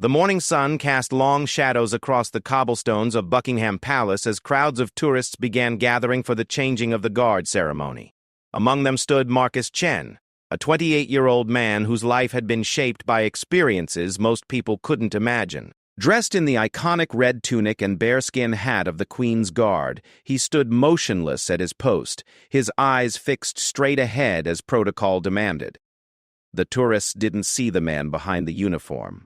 The morning sun cast long shadows across the cobblestones of Buckingham Palace as crowds of tourists began gathering for the changing of the guard ceremony. Among them stood Marcus Chen, a 28-year-old man whose life had been shaped by experiences most people couldn't imagine. Dressed in the iconic red tunic and bearskin hat of the Queen's Guard, he stood motionless at his post, his eyes fixed straight ahead as protocol demanded. The tourists didn't see the man behind the uniform.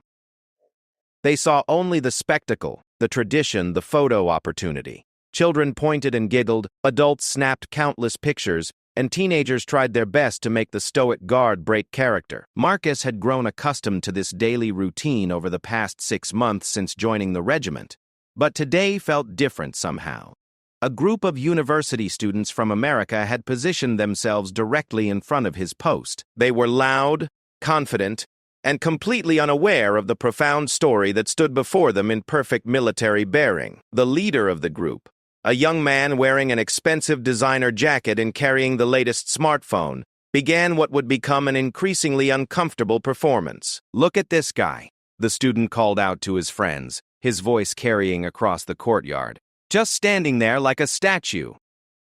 They saw only the spectacle, the tradition, the photo opportunity. Children pointed and giggled, adults snapped countless pictures, and teenagers tried their best to make the stoic guard break character. Marcus had grown accustomed to this daily routine over the past 6 months since joining the regiment. But today felt different somehow. A group of university students from America had positioned themselves directly in front of his post. They were loud, confident, and completely unaware of the profound story that stood before them in perfect military bearing. The leader of the group, a young man wearing an expensive designer jacket and carrying the latest smartphone, began what would become an increasingly uncomfortable performance. "Look at this guy," the student called out to his friends, his voice carrying across the courtyard. "Just standing there like a statue.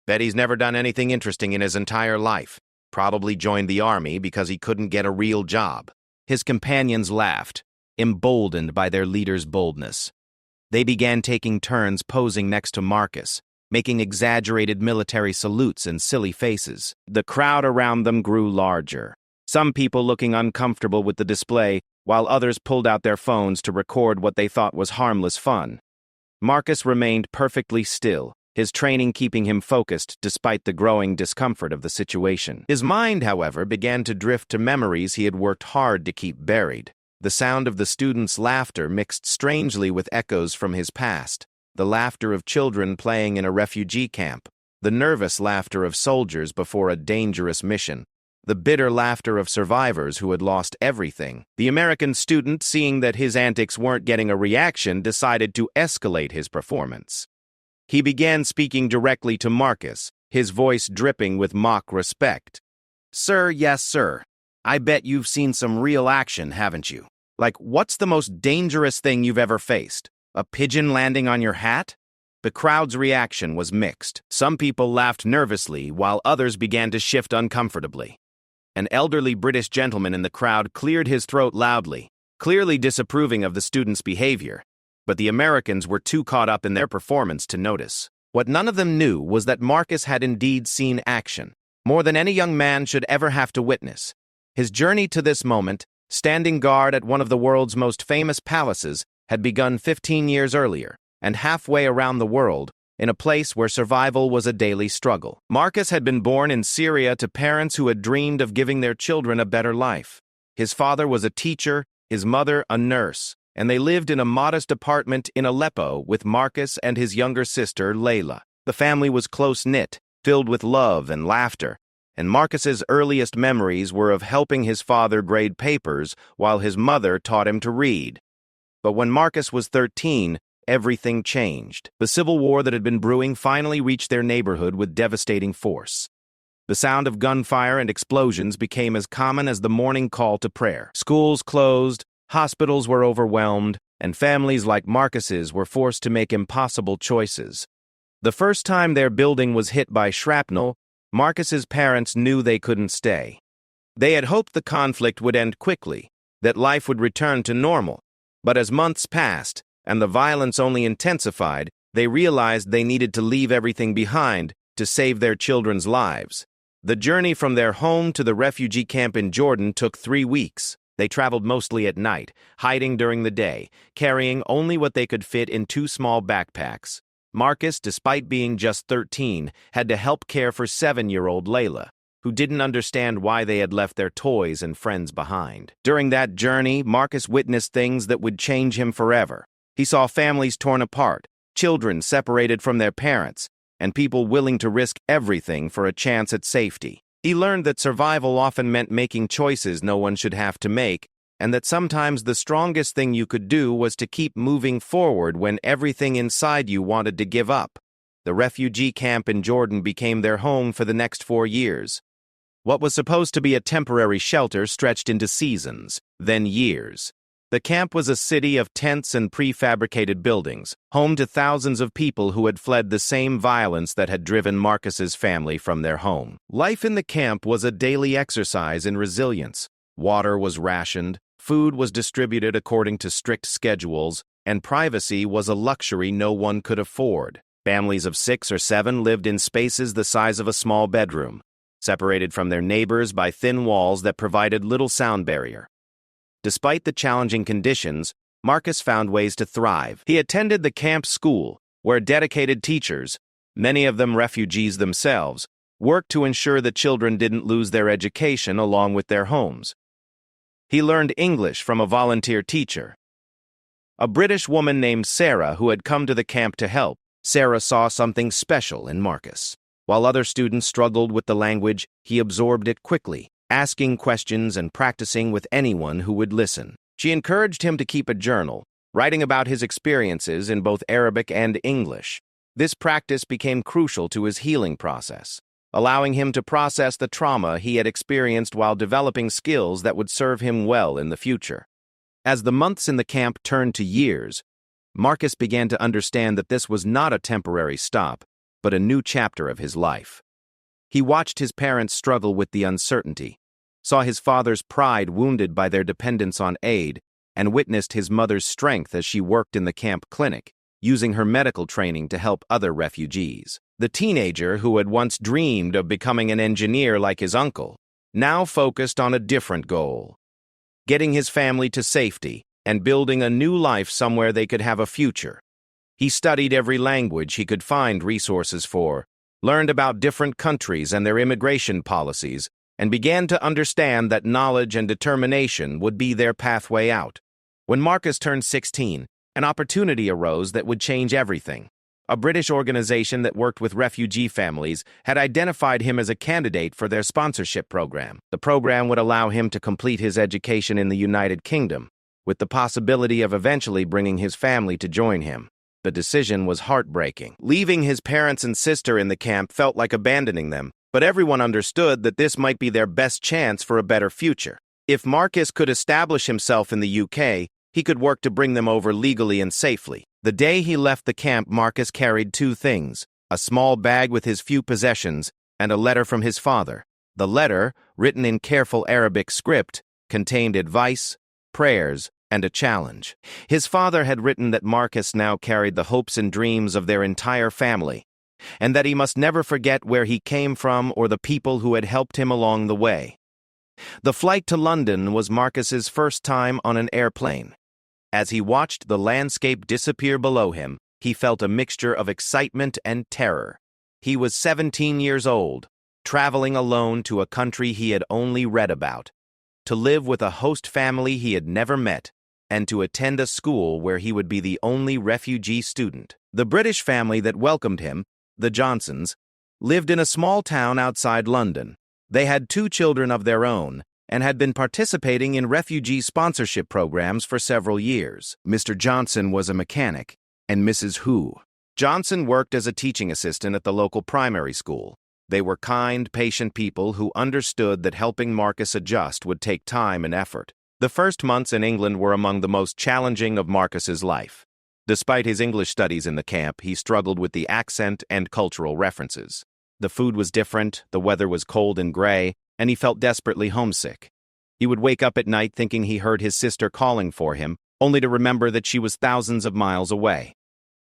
Bet he's never done anything interesting in his entire life. Probably joined the army because he couldn't get a real job." His companions laughed, emboldened by their leader's boldness. They began taking turns posing next to Marcus, making exaggerated military salutes and silly faces. The crowd around them grew larger, some people looking uncomfortable with the display, while others pulled out their phones to record what they thought was harmless fun. Marcus remained perfectly still, his training keeping him focused despite the growing discomfort of the situation. His mind, however, began to drift to memories he had worked hard to keep buried. The sound of the students' laughter mixed strangely with echoes from his past, the laughter of children playing in a refugee camp, the nervous laughter of soldiers before a dangerous mission, the bitter laughter of survivors who had lost everything. The American student, seeing that his antics weren't getting a reaction, decided to escalate his performance. He began speaking directly to Marcus, his voice dripping with mock respect. "Sir, yes, sir. I bet you've seen some real action, haven't you? Like, what's the most dangerous thing you've ever faced? A pigeon landing on your hat?" The crowd's reaction was mixed. Some people laughed nervously, while others began to shift uncomfortably. An elderly British gentleman in the crowd cleared his throat loudly, clearly disapproving of the student's behavior. But the Americans were too caught up in their performance to notice. What none of them knew was that Marcus had indeed seen action, more than any young man should ever have to witness. His journey to this moment, standing guard at one of the world's most famous palaces, had begun 15 years earlier, and halfway around the world, in a place where survival was a daily struggle. Marcus had been born in Syria to parents who had dreamed of giving their children a better life. His father was a teacher, his mother a nurse, and they lived in a modest apartment in Aleppo with Marcus and his younger sister, Layla. The family was close-knit, filled with love and laughter, and Marcus's earliest memories were of helping his father grade papers while his mother taught him to read. But when Marcus was 13, everything changed. The civil war that had been brewing finally reached their neighborhood with devastating force. The sound of gunfire and explosions became as common as the morning call to prayer. Schools closed, hospitals were overwhelmed, and families like Marcus's were forced to make impossible choices. The first time their building was hit by shrapnel, Marcus's parents knew they couldn't stay. They had hoped the conflict would end quickly, that life would return to normal. But as months passed, and the violence only intensified, they realized they needed to leave everything behind to save their children's lives. The journey from their home to the refugee camp in Jordan took 3 weeks. They traveled mostly at night, hiding during the day, carrying only what they could fit in 2 small backpacks. Marcus, despite being just 13, had to help care for 7-year-old Layla, who didn't understand why they had left their toys and friends behind. During that journey, Marcus witnessed things that would change him forever. He saw families torn apart, children separated from their parents, and people willing to risk everything for a chance at safety. He learned that survival often meant making choices no one should have to make, and that sometimes the strongest thing you could do was to keep moving forward when everything inside you wanted to give up. The refugee camp in Jordan became their home for the next 4 years. What was supposed to be a temporary shelter stretched into seasons, then years. The camp was a city of tents and prefabricated buildings, home to thousands of people who had fled the same violence that had driven Marcus's family from their home. Life in the camp was a daily exercise in resilience. Water was rationed, food was distributed according to strict schedules, and privacy was a luxury no one could afford. Families of 6 or 7 lived in spaces the size of a small bedroom, separated from their neighbors by thin walls that provided little sound barrier. Despite the challenging conditions, Marcus found ways to thrive. He attended the camp school, where dedicated teachers, many of them refugees themselves, worked to ensure the children didn't lose their education along with their homes. He learned English from a volunteer teacher, a British woman named Sarah who had come to the camp to help. Sarah saw something special in Marcus. While other students struggled with the language, he absorbed it quickly, asking questions and practicing with anyone who would listen. She encouraged him to keep a journal, writing about his experiences in both Arabic and English. This practice became crucial to his healing process, allowing him to process the trauma he had experienced while developing skills that would serve him well in the future. As the months in the camp turned to years, Marcus began to understand that this was not a temporary stop, but a new chapter of his life. He watched his parents struggle with the uncertainty, saw his father's pride wounded by their dependence on aid, and witnessed his mother's strength as she worked in the camp clinic, using her medical training to help other refugees. The teenager who had once dreamed of becoming an engineer like his uncle now focused on a different goal: getting his family to safety and building a new life somewhere they could have a future. He studied every language he could find resources for, learned about different countries and their immigration policies, and began to understand that knowledge and determination would be their pathway out. When Marcus turned 16, an opportunity arose that would change everything. A British organization that worked with refugee families had identified him as a candidate for their sponsorship program. The program would allow him to complete his education in the United Kingdom, with the possibility of eventually bringing his family to join him. The decision was heartbreaking. Leaving his parents and sister in the camp felt like abandoning them, but everyone understood that this might be their best chance for a better future. If Marcus could establish himself in the UK, he could work to bring them over legally and safely. The day he left the camp, Marcus carried 2 things: a small bag with his few possessions and a letter from his father. The letter, written in careful Arabic script, contained advice, prayers, and a challenge. His father had written that Marcus now carried the hopes and dreams of their entire family, and that he must never forget where he came from or the people who had helped him along the way. The flight to London was Marcus's first time on an airplane. As he watched the landscape disappear below him, he felt a mixture of excitement and terror. He was 17 years old, traveling alone to a country he had only read about, to live with a host family he had never met, and to attend a school where he would be the only refugee student. The British family that welcomed him, the Johnsons, lived in a small town outside London. They had 2 children of their own and had been participating in refugee sponsorship programs for several years. Mr. Johnson was a mechanic, and Mrs. Hu. Johnson worked as a teaching assistant at the local primary school. They were kind, patient people who understood that helping Marcus adjust would take time and effort. The first months in England were among the most challenging of Marcus's life. Despite his English studies in the camp, he struggled with the accent and cultural references. The food was different, the weather was cold and gray, and he felt desperately homesick. He would wake up at night thinking he heard his sister calling for him, only to remember that she was thousands of miles away.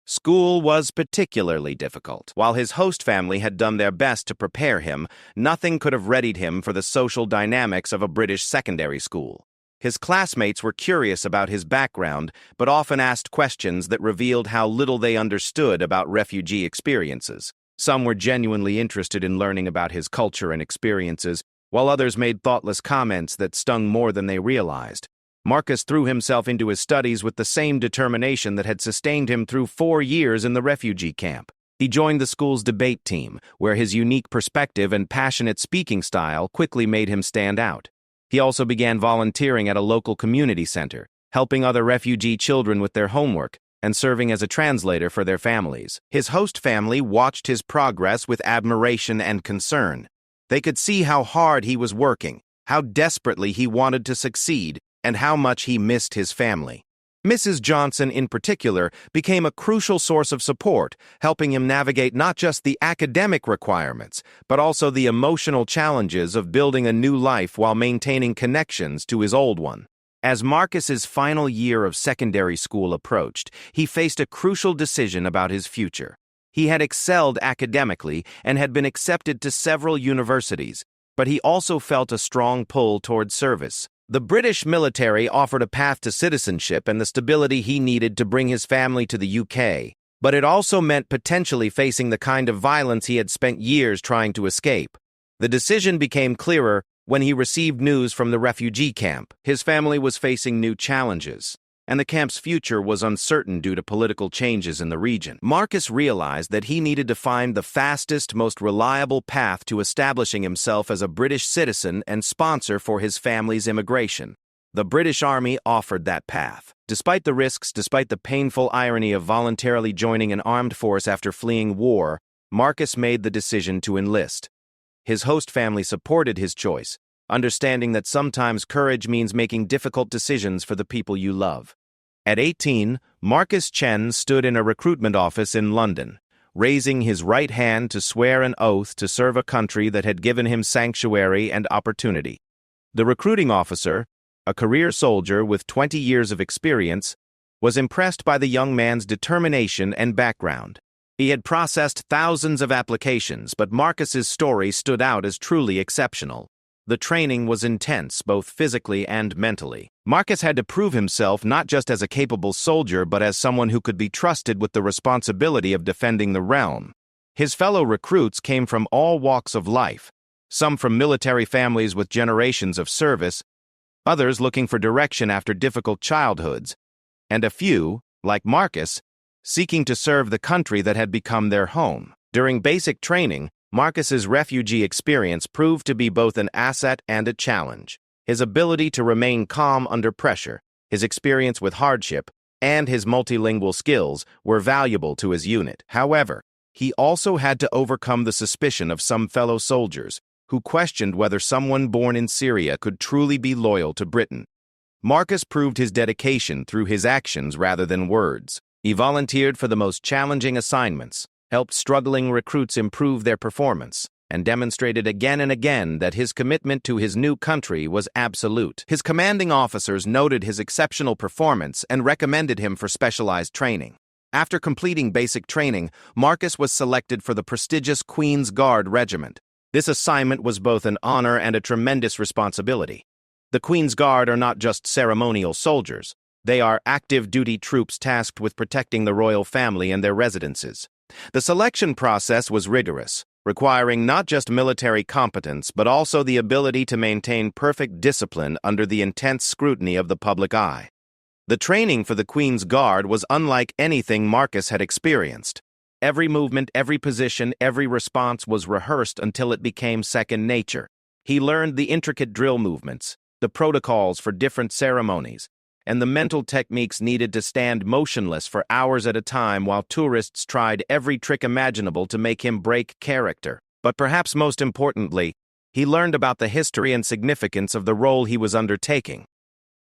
School was particularly difficult. While his host family had done their best to prepare him, nothing could have readied him for the social dynamics of a British secondary school. His classmates were curious about his background, but often asked questions that revealed how little they understood about refugee experiences. Some were genuinely interested in learning about his culture and experiences, while others made thoughtless comments that stung more than they realized. Marcus threw himself into his studies with the same determination that had sustained him through 4 years in the refugee camp. He joined the school's debate team, where his unique perspective and passionate speaking style quickly made him stand out. He also began volunteering at a local community center, helping other refugee children with their homework and serving as a translator for their families. His host family watched his progress with admiration and concern. They could see how hard he was working, how desperately he wanted to succeed, and how much he missed his family. Mrs. Johnson, in particular, became a crucial source of support, helping him navigate not just the academic requirements, but also the emotional challenges of building a new life while maintaining connections to his old one. As Marcus's final year of secondary school approached, he faced a crucial decision about his future. He had excelled academically and had been accepted to several universities, but he also felt a strong pull toward service. The British military offered a path to citizenship and the stability he needed to bring his family to the UK, but it also meant potentially facing the kind of violence he had spent years trying to escape. The decision became clearer when he received news from the refugee camp. His family was facing new challenges, and the camp's future was uncertain due to political changes in the region. Marcus realized that he needed to find the fastest, most reliable path to establishing himself as a British citizen and sponsor for his family's immigration. The British Army offered that path. Despite the risks, despite the painful irony of voluntarily joining an armed force after fleeing war, Marcus made the decision to enlist. His host family supported his choice, understanding that sometimes courage means making difficult decisions for the people you love. At 18, Marcus Chen stood in a recruitment office in London, raising his right hand to swear an oath to serve a country that had given him sanctuary and opportunity. The recruiting officer, a career soldier with 20 years of experience, was impressed by the young man's determination and background. He had processed thousands of applications, but Marcus's story stood out as truly exceptional. The training was intense, both physically and mentally. Marcus had to prove himself not just as a capable soldier, but as someone who could be trusted with the responsibility of defending the realm. His fellow recruits came from all walks of life, some from military families with generations of service, others looking for direction after difficult childhoods, and a few, like Marcus, seeking to serve the country that had become their home. During basic training, Marcus's refugee experience proved to be both an asset and a challenge. His ability to remain calm under pressure, his experience with hardship, and his multilingual skills were valuable to his unit. However, he also had to overcome the suspicion of some fellow soldiers who questioned whether someone born in Syria could truly be loyal to Britain. Marcus proved his dedication through his actions rather than words. He volunteered for the most challenging assignments, helped struggling recruits improve their performance, and demonstrated again and again that his commitment to his new country was absolute. His commanding officers noted his exceptional performance and recommended him for specialized training. After completing basic training, Marcus was selected for the prestigious Queen's Guard Regiment. This assignment was both an honor and a tremendous responsibility. The Queen's Guard are not just ceremonial soldiers. They are active duty troops tasked with protecting the royal family and their residences. The selection process was rigorous, requiring not just military competence, but also the ability to maintain perfect discipline under the intense scrutiny of the public eye. The training for the Queen's Guard was unlike anything Marcus had experienced. Every movement, every position, every response was rehearsed until it became second nature. He learned the intricate drill movements, the protocols for different ceremonies, and the mental techniques needed to stand motionless for hours at a time while tourists tried every trick imaginable to make him break character. But perhaps most importantly, he learned about the history and significance of the role he was undertaking.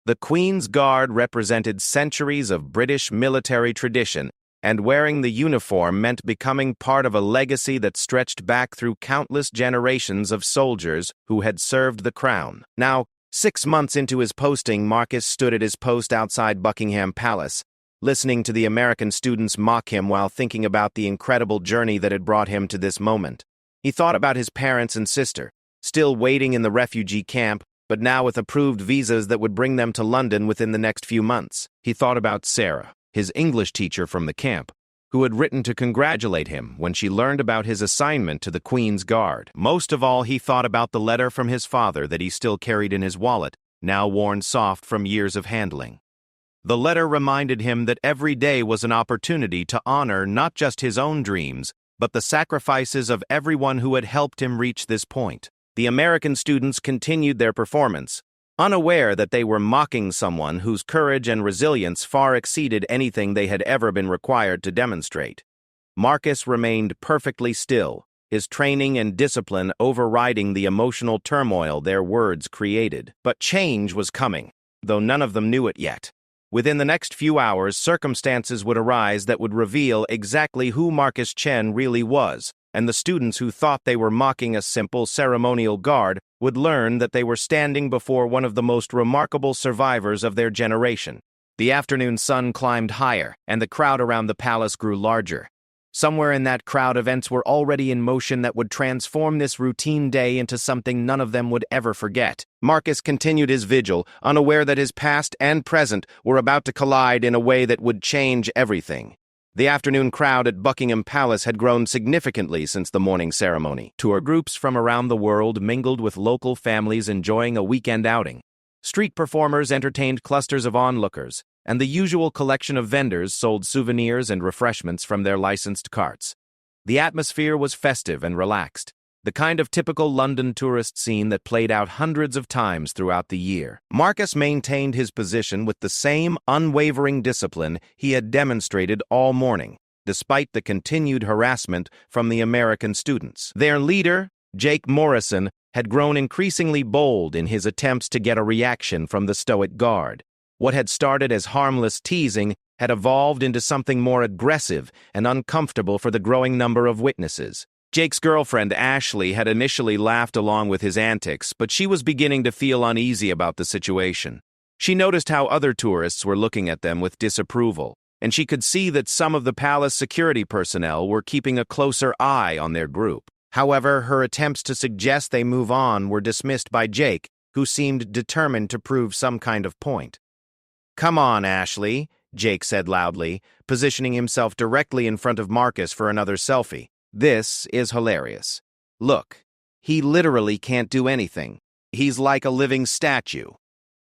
The Queen's Guard represented centuries of British military tradition, and wearing the uniform meant becoming part of a legacy that stretched back through countless generations of soldiers who had served the crown. Now, 6 months into his posting, Marcus stood at his post outside Buckingham Palace, listening to the American students mock him while thinking about the incredible journey that had brought him to this moment. He thought about his parents and sister, still waiting in the refugee camp, but now with approved visas that would bring them to London within the next few months. He thought about Sarah, his English teacher from the camp, who had written to congratulate him when she learned about his assignment to the Queen's Guard. Most of all, he thought about the letter from his father that he still carried in his wallet, now worn soft from years of handling. The letter reminded him that every day was an opportunity to honor not just his own dreams, but the sacrifices of everyone who had helped him reach this point. The American students continued their performance, unaware that they were mocking someone whose courage and resilience far exceeded anything they had ever been required to demonstrate. Marcus remained perfectly still, his training and discipline overriding the emotional turmoil their words created. But change was coming. though none of them knew it yet. Within the next few hours, circumstances would arise that would reveal exactly who Marcus Chen really was, and the students who thought they were mocking a simple ceremonial guard would learn that they were standing before one of the most remarkable survivors of their generation. The afternoon sun climbed higher, and the crowd around the palace grew larger. Somewhere in that crowd, events were already in motion that would transform this routine day into something none of them would ever forget. Marcus continued his vigil, unaware that his past and present were about to collide in a way that would change everything. The afternoon crowd at Buckingham Palace had grown significantly since the morning ceremony. Tour groups from around the world mingled with local families enjoying a weekend outing. Street performers entertained clusters of onlookers, and the usual collection of vendors sold souvenirs and refreshments from their licensed carts. The atmosphere was festive and relaxed, the kind of typical London tourist scene that played out hundreds of times throughout the year. Marcus maintained his position with the same unwavering discipline he had demonstrated all morning, despite the continued harassment from the American students. Their leader, Jake Morrison, had grown increasingly bold in his attempts to get a reaction from the stoic guard. What had started as harmless teasing had evolved into something more aggressive and uncomfortable for the growing number of witnesses. Jake's girlfriend, Ashley, had initially laughed along with his antics, but she was beginning to feel uneasy about the situation. She noticed how other tourists were looking at them with disapproval, and she could see that some of the palace security personnel were keeping a closer eye on their group. However, her attempts to suggest they move on were dismissed by Jake, who seemed determined to prove some kind of point. "Come on, Ashley," Jake said loudly, positioning himself directly in front of Marcus for another selfie. "This is hilarious. Look, he literally can't do anything. He's like a living statue.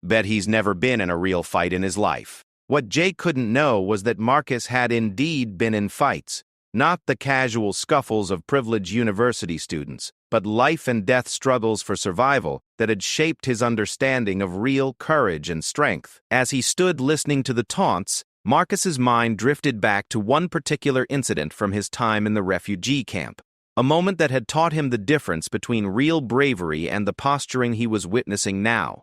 Bet he's never been in a real fight in his life." What Jake couldn't know was that Marcus had indeed been in fights, not the casual scuffles of privileged university students, but life-and-death struggles for survival that had shaped his understanding of real courage and strength. As he stood listening to the taunts, Marcus's mind drifted back to one particular incident from his time in the refugee camp, a moment that had taught him the difference between real bravery and the posturing he was witnessing now.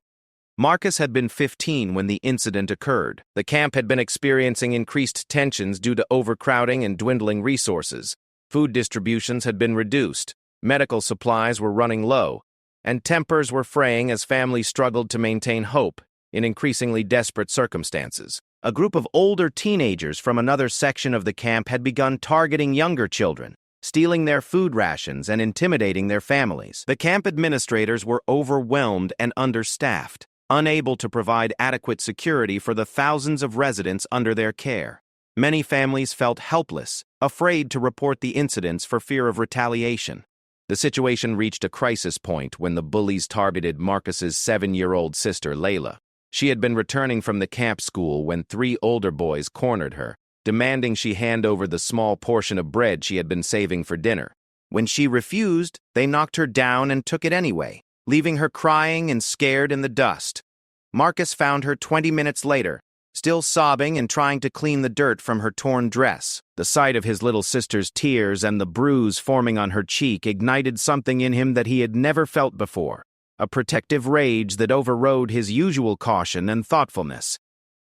Marcus had been 15 when the incident occurred. The camp had been experiencing increased tensions due to overcrowding and dwindling resources. Food distributions had been reduced, medical supplies were running low, and tempers were fraying as families struggled to maintain hope in increasingly desperate circumstances. A group of older teenagers from another section of the camp had begun targeting younger children, stealing their food rations and intimidating their families. The camp administrators were overwhelmed and understaffed, unable to provide adequate security for the thousands of residents under their care. Many families felt helpless, afraid to report the incidents for fear of retaliation. The situation reached a crisis point when the bullies targeted Marcus's 7-year-old sister, Layla. She had been returning from the camp school when 3 older boys cornered her, demanding she hand over the small portion of bread she had been saving for dinner. When she refused, they knocked her down and took it anyway, leaving her crying and scared in the dust. Marcus found her 20 minutes later, still sobbing and trying to clean the dirt from her torn dress. The sight of his little sister's tears and the bruise forming on her cheek ignited something in him that he had never felt before, a protective rage that overrode his usual caution and thoughtfulness.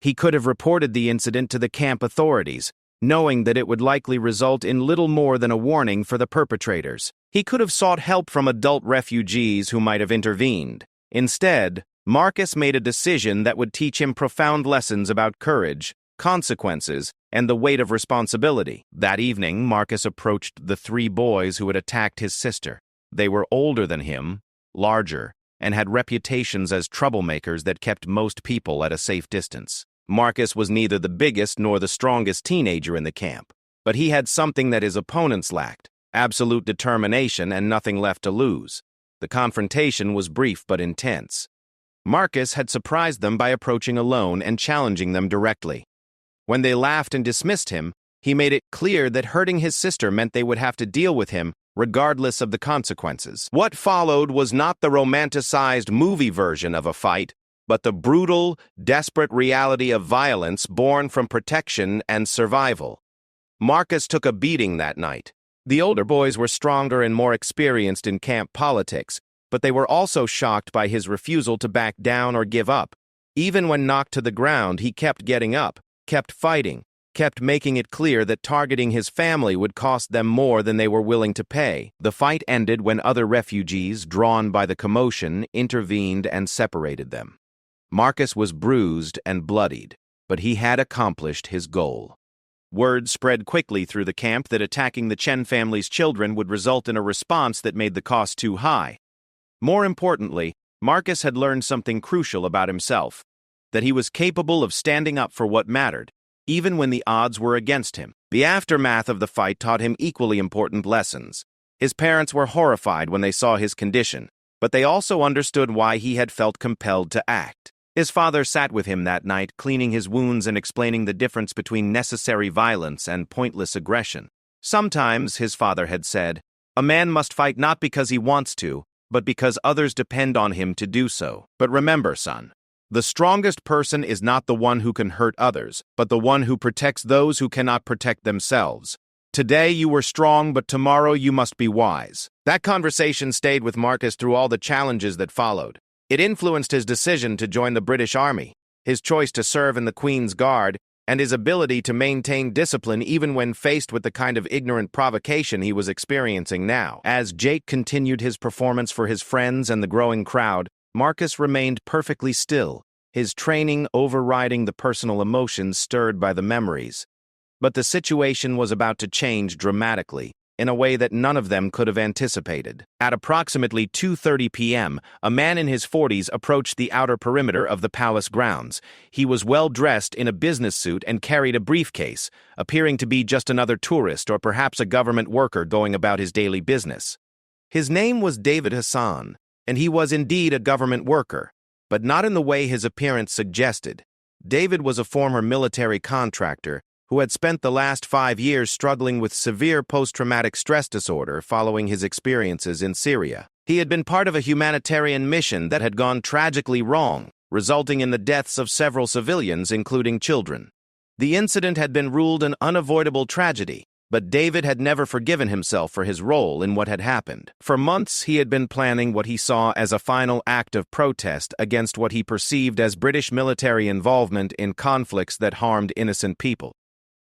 He could have reported the incident to the camp authorities, knowing that it would likely result in little more than a warning for the perpetrators. He could have sought help from adult refugees who might have intervened. Instead, Marcus made a decision that would teach him profound lessons about courage, consequences, and the weight of responsibility. That evening, Marcus approached the 3 boys who had attacked his sister. They were older than him, larger, and had reputations as troublemakers that kept most people at a safe distance. Marcus was neither the biggest nor the strongest teenager in the camp, but he had something that his opponents lacked: absolute determination and nothing left to lose. The confrontation was brief but intense. Marcus had surprised them by approaching alone and challenging them directly. When they laughed and dismissed him, he made it clear that hurting his sister meant they would have to deal with him, regardless of the consequences. What followed was not the romanticized movie version of a fight, but the brutal, desperate reality of violence born from protection and survival. Marcus took a beating that night. The older boys were stronger and more experienced in camp politics, but they were also shocked by his refusal to back down or give up. Even when knocked to the ground, he kept getting up, kept fighting, kept making it clear that targeting his family would cost them more than they were willing to pay. The fight ended when other refugees, drawn by the commotion, intervened and separated them. Marcus was bruised and bloodied, but he had accomplished his goal. Word spread quickly through the camp that attacking the Chen family's children would result in a response that made the cost too high. More importantly, Marcus had learned something crucial about himself, that he was capable of standing up for what mattered, even when the odds were against him. The aftermath of the fight taught him equally important lessons. His parents were horrified when they saw his condition, but they also understood why he had felt compelled to act. His father sat with him that night, cleaning his wounds and explaining the difference between necessary violence and pointless aggression. Sometimes, his father had said, a man must fight not because he wants to, but because others depend on him to do so. But remember, son, the strongest person is not the one who can hurt others, but the one who protects those who cannot protect themselves. Today you were strong, but tomorrow you must be wise. That conversation stayed with Marcus through all the challenges that followed. It influenced his decision to join the British Army, his choice to serve in the Queen's Guard, and his ability to maintain discipline even when faced with the kind of ignorant provocation he was experiencing now. As Jake continued his performance for his friends and the growing crowd, Marcus remained perfectly still, his training overriding the personal emotions stirred by the memories. But the situation was about to change dramatically, in a way that none of them could have anticipated. At approximately 2:30 p.m., a man in his 40s approached the outer perimeter of the palace grounds. He was well dressed in a business suit and carried a briefcase, appearing to be just another tourist or perhaps a government worker going about his daily business. His name was David Hassan, and he was indeed a government worker, but not in the way his appearance suggested. David was a former military contractor who had spent the last 5 years struggling with severe post-traumatic stress disorder following his experiences in Syria. He had been part of a humanitarian mission that had gone tragically wrong, resulting in the deaths of several civilians, including children. The incident had been ruled an unavoidable tragedy, but David had never forgiven himself for his role in what had happened. For months, he had been planning what he saw as a final act of protest against what he perceived as British military involvement in conflicts that harmed innocent people.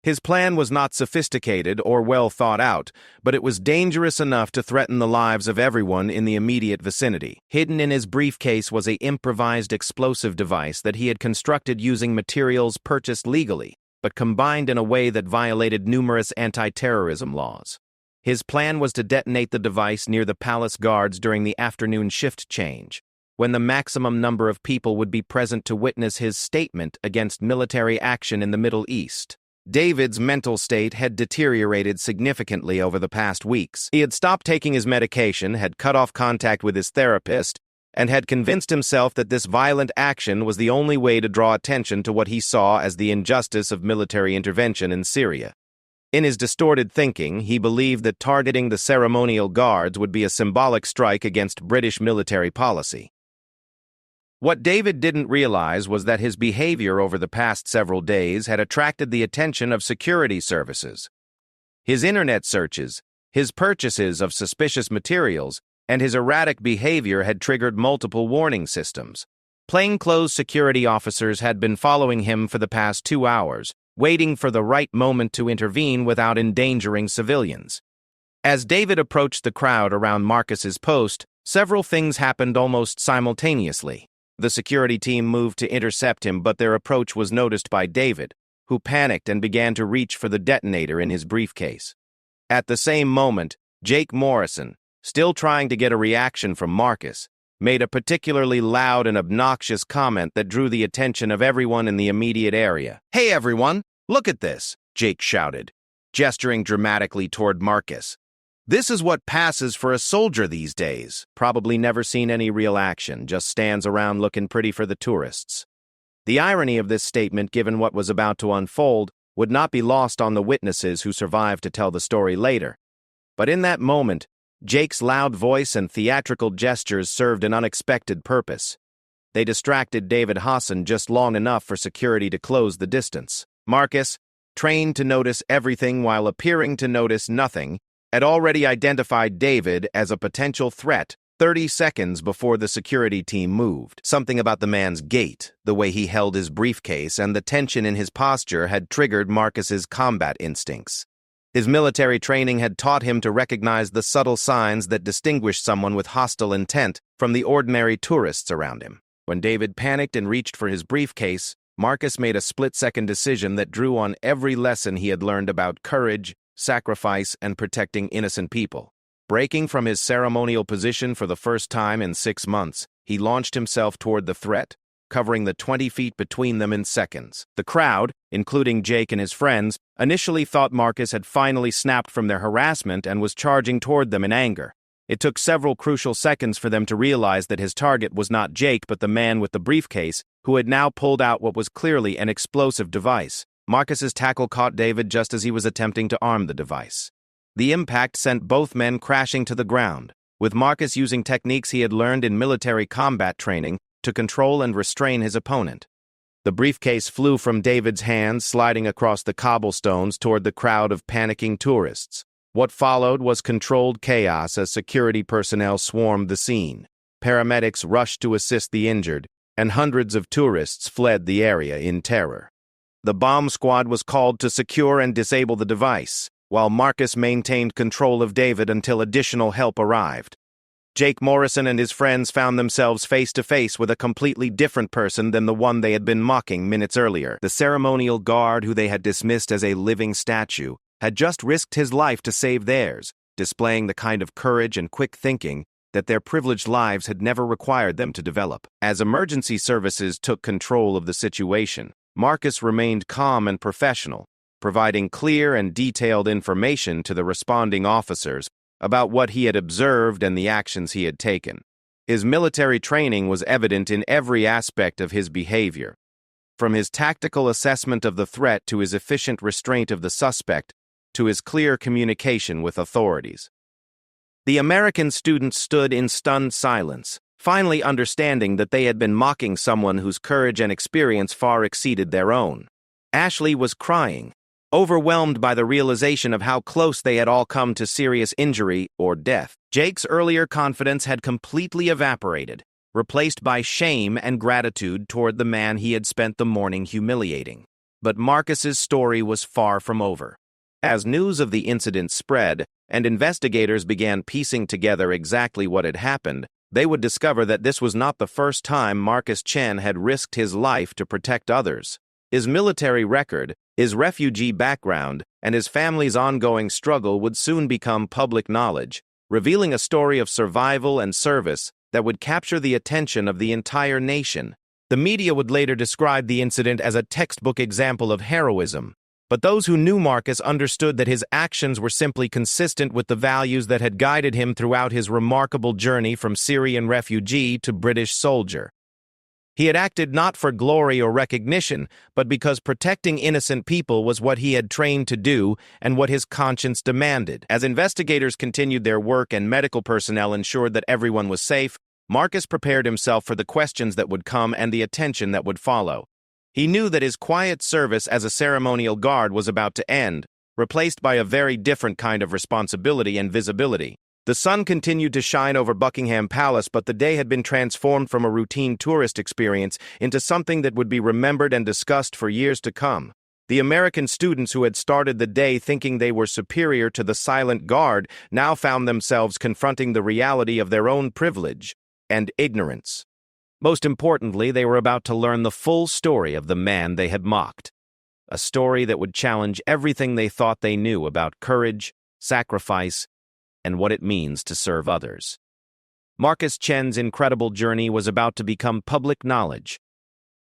His plan was not sophisticated or well thought out, but it was dangerous enough to threaten the lives of everyone in the immediate vicinity. Hidden in his briefcase was an improvised explosive device that he had constructed using materials purchased legally, but combined in a way that violated numerous anti-terrorism laws. His plan was to detonate the device near the palace guards during the afternoon shift change, when the maximum number of people would be present to witness his statement against military action in the Middle East. David's mental state had deteriorated significantly over the past weeks. He had stopped taking his medication, had cut off contact with his therapist, and had convinced himself that this violent action was the only way to draw attention to what he saw as the injustice of military intervention in Syria. In his distorted thinking, he believed that targeting the ceremonial guards would be a symbolic strike against British military policy. What David didn't realize was that his behavior over the past several days had attracted the attention of security services. His internet searches, his purchases of suspicious materials, and his erratic behavior had triggered multiple warning systems. Plainclothes security officers had been following him for the past 2 hours, waiting for the right moment to intervene without endangering civilians. As David approached the crowd around Marcus's post, several things happened almost simultaneously. The security team moved to intercept him, but their approach was noticed by David, who panicked and began to reach for the detonator in his briefcase. At the same moment, Jake Morrison, still trying to get a reaction from Marcus, made a particularly loud and obnoxious comment that drew the attention of everyone in the immediate area. "Hey everyone, look at this," Jake shouted, gesturing dramatically toward Marcus. "This is what passes for a soldier these days. Probably never seen any real action, just stands around looking pretty for the tourists." The irony of this statement, given what was about to unfold, would not be lost on the witnesses who survived to tell the story later. But in that moment, Jake's loud voice and theatrical gestures served an unexpected purpose. They distracted David Hassan just long enough for security to close the distance. Marcus, trained to notice everything while appearing to notice nothing, had already identified David as a potential threat 30 seconds before the security team moved. Something about the man's gait, the way he held his briefcase, and the tension in his posture had triggered Marcus's combat instincts. His military training had taught him to recognize the subtle signs that distinguish someone with hostile intent from the ordinary tourists around him. When David panicked and reached for his briefcase, Marcus made a split-second decision that drew on every lesson he had learned about courage, sacrifice, and protecting innocent people. Breaking from his ceremonial position for the first time in 6 months, he launched himself toward the threat, covering the 20 feet between them in seconds. The crowd, including Jake and his friends, initially thought Marcus had finally snapped from their harassment and was charging toward them in anger. It took several crucial seconds for them to realize that his target was not Jake but the man with the briefcase, who had now pulled out what was clearly an explosive device. Marcus's tackle caught David just as he was attempting to arm the device. The impact sent both men crashing to the ground, with Marcus using techniques he had learned in military combat training to control and restrain his opponent. The briefcase flew from David's hands, sliding across the cobblestones toward the crowd of panicking tourists. What followed was controlled chaos as security personnel swarmed the scene. Paramedics rushed to assist the injured, and hundreds of tourists fled the area in terror. The bomb squad was called to secure and disable the device, while Marcus maintained control of David until additional help arrived. Jake Morrison and his friends found themselves face-to-face with a completely different person than the one they had been mocking minutes earlier. The ceremonial guard, who they had dismissed as a living statue, had just risked his life to save theirs, displaying the kind of courage and quick thinking that their privileged lives had never required them to develop. As emergency services took control of the situation, Marcus remained calm and professional, providing clear and detailed information to the responding officers about what he had observed and the actions he had taken. His military training was evident in every aspect of his behavior, from his tactical assessment of the threat to his efficient restraint of the suspect to his clear communication with authorities. The American students stood in stunned silence, finally understanding that they had been mocking someone whose courage and experience far exceeded their own. Ashley was crying, overwhelmed by the realization of how close they had all come to serious injury or death. Jake's earlier confidence had completely evaporated, replaced by shame and gratitude toward the man he had spent the morning humiliating. But Marcus's story was far from over. As news of the incident spread, and investigators began piecing together exactly what had happened, they would discover that this was not the first time Marcus Chen had risked his life to protect others. His military record, his refugee background, and his family's ongoing struggle would soon become public knowledge, revealing a story of survival and service that would capture the attention of the entire nation. The media would later describe the incident as a textbook example of heroism, but those who knew Marcus understood that his actions were simply consistent with the values that had guided him throughout his remarkable journey from Syrian refugee to British soldier. He had acted not for glory or recognition, but because protecting innocent people was what he had trained to do and what his conscience demanded. As investigators continued their work and medical personnel ensured that everyone was safe, Marcus prepared himself for the questions that would come and the attention that would follow. He knew that his quiet service as a ceremonial guard was about to end, replaced by a very different kind of responsibility and visibility. The sun continued to shine over Buckingham Palace, but the day had been transformed from a routine tourist experience into something that would be remembered and discussed for years to come. The American students who had started the day thinking they were superior to the silent guard now found themselves confronting the reality of their own privilege and ignorance. Most importantly, they were about to learn the full story of the man they had mocked. A story that would challenge everything they thought they knew about courage, sacrifice, and what it means to serve others. Marcus Chen's incredible journey was about to become public knowledge,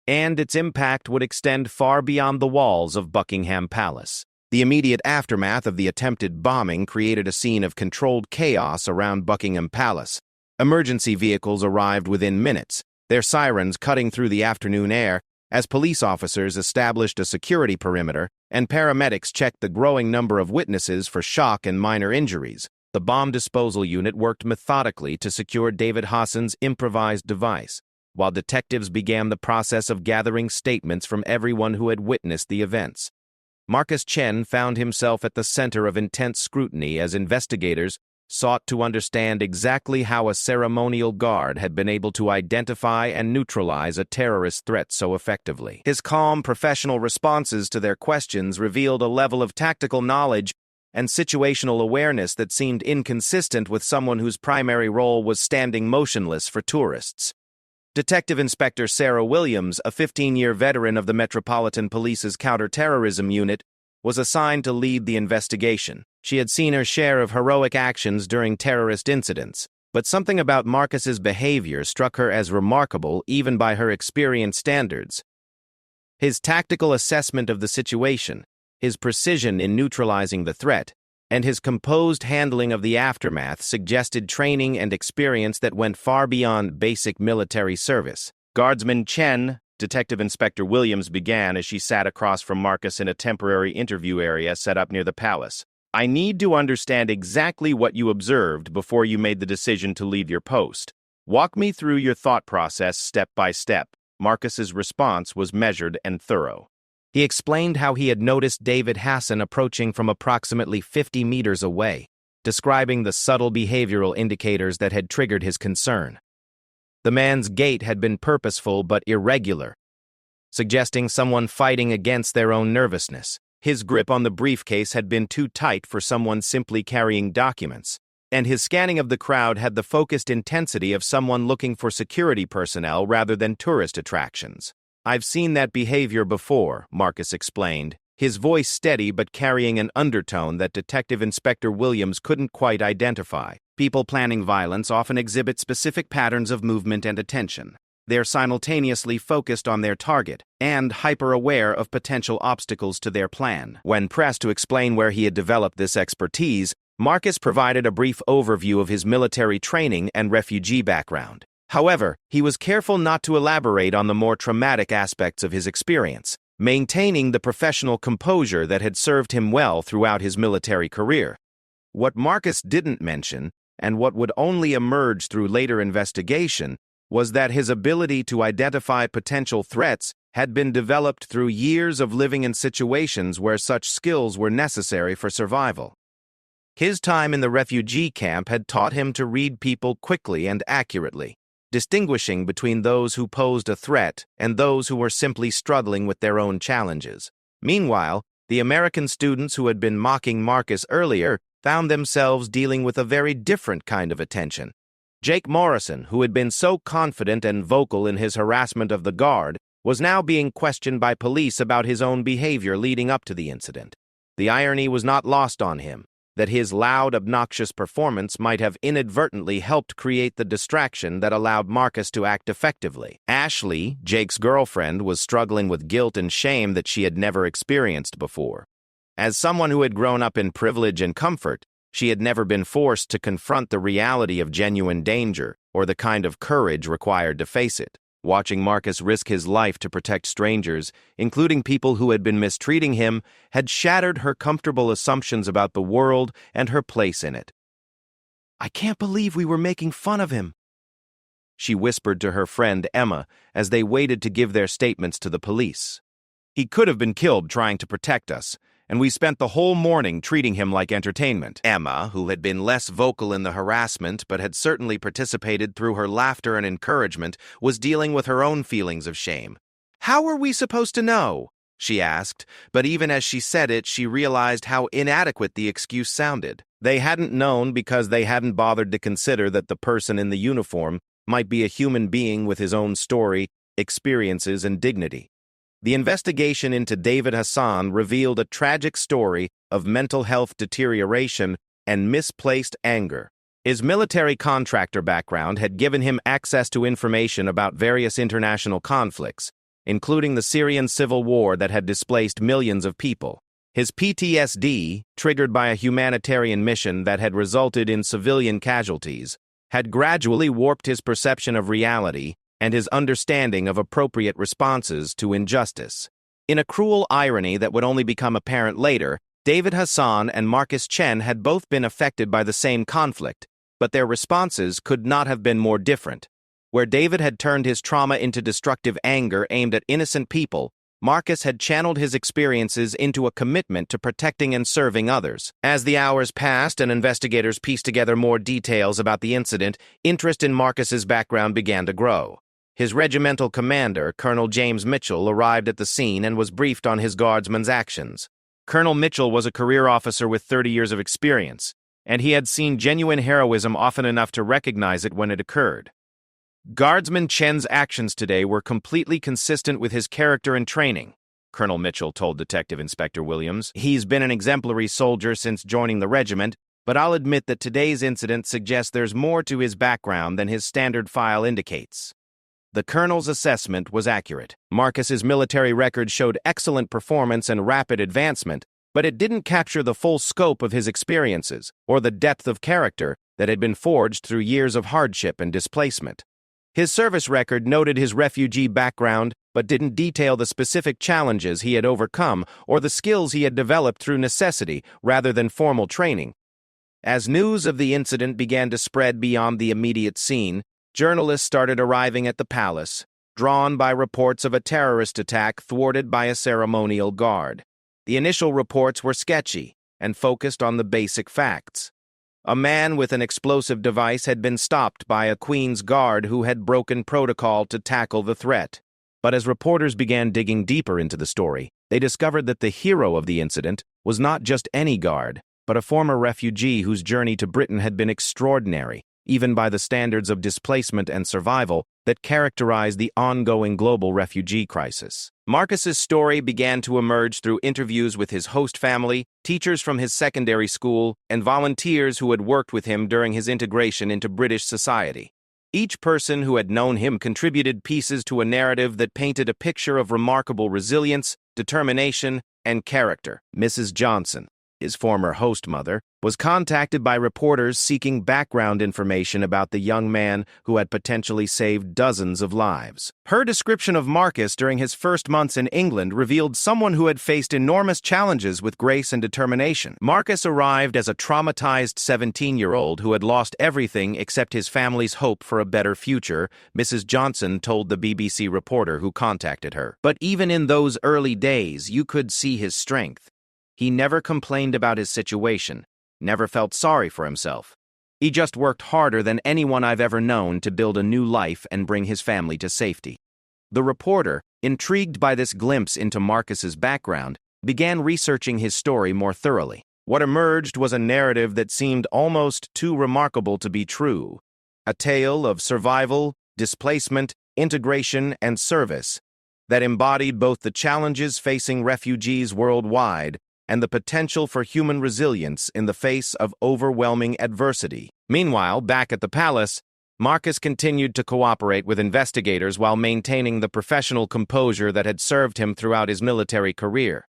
and its impact would extend far beyond the walls of Buckingham Palace. The immediate aftermath of the attempted bombing created a scene of controlled chaos around Buckingham Palace. Emergency vehicles arrived within minutes, their sirens cutting through the afternoon air as police officers established a security perimeter and paramedics checked the growing number of witnesses for shock and minor injuries. The bomb disposal unit worked methodically to secure David Hassan's improvised device, while detectives began the process of gathering statements from everyone who had witnessed the events. Marcus Chen found himself at the center of intense scrutiny as investigators sought to understand exactly how a ceremonial guard had been able to identify and neutralize a terrorist threat so effectively. His calm, professional responses to their questions revealed a level of tactical knowledge and situational awareness that seemed inconsistent with someone whose primary role was standing motionless for tourists. Detective Inspector Sarah Williams, a 15-year veteran of the Metropolitan Police's counterterrorism unit, was assigned to lead the investigation. She had seen her share of heroic actions during terrorist incidents, but something about Marcus's behavior struck her as remarkable even by her experience standards. His tactical assessment of the situation, his precision in neutralizing the threat, and his composed handling of the aftermath suggested training and experience that went far beyond basic military service. Guardsman Chen, Detective Inspector Williams began as she sat across from Marcus in a temporary interview area set up near the palace. I need to understand exactly what you observed before you made the decision to leave your post. Walk me through your thought process step by step. Marcus's response was measured and thorough. He explained how he had noticed David Hassan approaching from approximately 50 meters away, describing the subtle behavioral indicators that had triggered his concern. The man's gait had been purposeful but irregular, suggesting someone fighting against their own nervousness. His grip on the briefcase had been too tight for someone simply carrying documents, and his scanning of the crowd had the focused intensity of someone looking for security personnel rather than tourist attractions. I've seen that behavior before, Marcus explained, his voice steady but carrying an undertone that Detective Inspector Williams couldn't quite identify. People planning violence often exhibit specific patterns of movement and attention. They're simultaneously focused on their target and hyper-aware of potential obstacles to their plan. When pressed to explain where he had developed this expertise, Marcus provided a brief overview of his military training and refugee background. However, he was careful not to elaborate on the more traumatic aspects of his experience, maintaining the professional composure that had served him well throughout his military career. What Marcus didn't mention, and what would only emerge through later investigation, was that his ability to identify potential threats had been developed through years of living in situations where such skills were necessary for survival. His time in the refugee camp had taught him to read people quickly and accurately, distinguishing between those who posed a threat and those who were simply struggling with their own challenges. Meanwhile, the American students who had been mocking Marcus earlier found themselves dealing with a very different kind of attention. Jake Morrison, who had been so confident and vocal in his harassment of the guard, was now being questioned by police about his own behavior leading up to the incident. The irony was not lost on him that his loud, obnoxious performance might have inadvertently helped create the distraction that allowed Marcus to act effectively. Ashley, Jake's girlfriend, was struggling with guilt and shame that she had never experienced before. As someone who had grown up in privilege and comfort, she had never been forced to confront the reality of genuine danger or the kind of courage required to face it. Watching Marcus risk his life to protect strangers, including people who had been mistreating him, had shattered her comfortable assumptions about the world and her place in it. "I can't believe we were making fun of him," she whispered to her friend Emma as they waited to give their statements to the police. "He could have been killed trying to protect us, and we spent the whole morning treating him like entertainment." Emma, who had been less vocal in the harassment but had certainly participated through her laughter and encouragement, was dealing with her own feelings of shame. "How were we supposed to know?" she asked, but even as she said it, she realized how inadequate the excuse sounded. They hadn't known because they hadn't bothered to consider that the person in the uniform might be a human being with his own story, experiences, and dignity. The investigation into David Hassan revealed a tragic story of mental health deterioration and misplaced anger. His military contractor background had given him access to information about various international conflicts, including the Syrian civil war that had displaced millions of people. His PTSD, triggered by a humanitarian mission that had resulted in civilian casualties, had gradually warped his perception of reality and his understanding of appropriate responses to injustice. In a cruel irony that would only become apparent later, David Hassan and Marcus Chen had both been affected by the same conflict, but their responses could not have been more different. Where David had turned his trauma into destructive anger aimed at innocent people, Marcus had channeled his experiences into a commitment to protecting and serving others. As the hours passed and investigators pieced together more details about the incident, interest in Marcus's background began to grow. His regimental commander, Colonel James Mitchell, arrived at the scene and was briefed on his guardsman's actions. Colonel Mitchell was a career officer with 30 years of experience, and he had seen genuine heroism often enough to recognize it when it occurred. Guardsman Chen's actions today were completely consistent with his character and training, Colonel Mitchell told Detective Inspector Williams. He's been an exemplary soldier since joining the regiment, but I'll admit that today's incident suggests there's more to his background than his standard file indicates. The colonel's assessment was accurate. Marcus's military record showed excellent performance and rapid advancement, but it didn't capture the full scope of his experiences or the depth of character that had been forged through years of hardship and displacement. His service record noted his refugee background, but didn't detail the specific challenges he had overcome or the skills he had developed through necessity rather than formal training. As news of the incident began to spread beyond the immediate scene, journalists started arriving at the palace, drawn by reports of a terrorist attack thwarted by a ceremonial guard. The initial reports were sketchy and focused on the basic facts. A man with an explosive device had been stopped by a Queen's Guard who had broken protocol to tackle the threat. But as reporters began digging deeper into the story, they discovered that the hero of the incident was not just any guard, but a former refugee whose journey to Britain had been extraordinary, even by the standards of displacement and survival that characterized the ongoing global refugee crisis. Marcus's story began to emerge through interviews with his host family, teachers from his secondary school, and volunteers who had worked with him during his integration into British society. Each person who had known him contributed pieces to a narrative that painted a picture of remarkable resilience, determination, and character. Mrs. Johnson, his former host mother, was contacted by reporters seeking background information about the young man who had potentially saved dozens of lives. Her description of Marcus during his first months in England revealed someone who had faced enormous challenges with grace and determination. Marcus arrived as a traumatized 17-year-old who had lost everything except his family's hope for a better future, Mrs. Johnson told the BBC reporter who contacted her. But even in those early days, you could see his strength. He never complained about his situation, never felt sorry for himself. He just worked harder than anyone I've ever known to build a new life and bring his family to safety. The reporter, intrigued by this glimpse into Marcus's background, began researching his story more thoroughly. What emerged was a narrative that seemed almost too remarkable to be true. A tale of survival, displacement, integration, and service that embodied both the challenges facing refugees worldwide and the potential for human resilience in the face of overwhelming adversity. Meanwhile, back at the palace, Marcus continued to cooperate with investigators while maintaining the professional composure that had served him throughout his military career.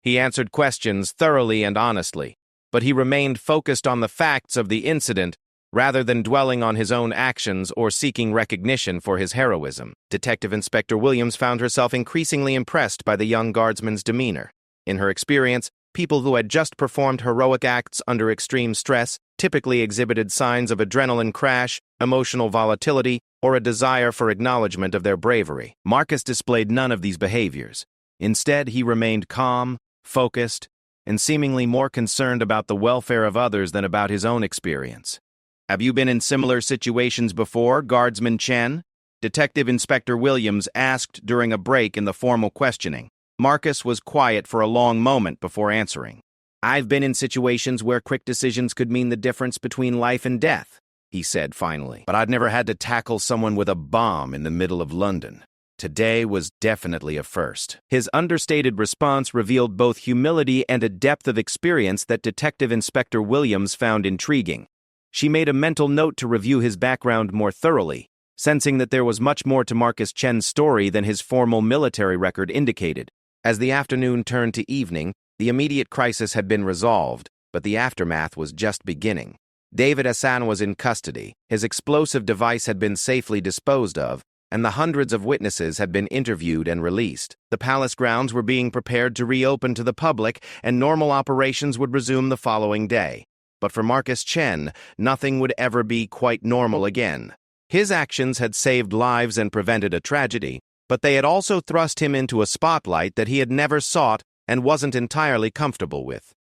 He answered questions thoroughly and honestly, but he remained focused on the facts of the incident rather than dwelling on his own actions or seeking recognition for his heroism. Detective Inspector Williams found herself increasingly impressed by the young guardsman's demeanor. In her experience, people who had just performed heroic acts under extreme stress typically exhibited signs of adrenaline crash, emotional volatility, or a desire for acknowledgement of their bravery. Marcus displayed none of these behaviors. Instead, he remained calm, focused, and seemingly more concerned about the welfare of others than about his own experience. "Have you been in similar situations before, Guardsman Chen?" Detective Inspector Williams asked during a break in the formal questioning. Marcus was quiet for a long moment before answering. "I've been in situations where quick decisions could mean the difference between life and death," he said finally. "But I'd never had to tackle someone with a bomb in the middle of London. Today was definitely a first." His understated response revealed both humility and a depth of experience that Detective Inspector Williams found intriguing. She made a mental note to review his background more thoroughly, sensing that there was much more to Marcus Chen's story than his formal military record indicated. As the afternoon turned to evening, the immediate crisis had been resolved, but the aftermath was just beginning. David Hassan was in custody, his explosive device had been safely disposed of, and the hundreds of witnesses had been interviewed and released. The palace grounds were being prepared to reopen to the public, and normal operations would resume the following day. But for Marcus Chen, nothing would ever be quite normal again. His actions had saved lives and prevented a tragedy, but they had also thrust him into a spotlight that he had never sought and wasn't entirely comfortable with.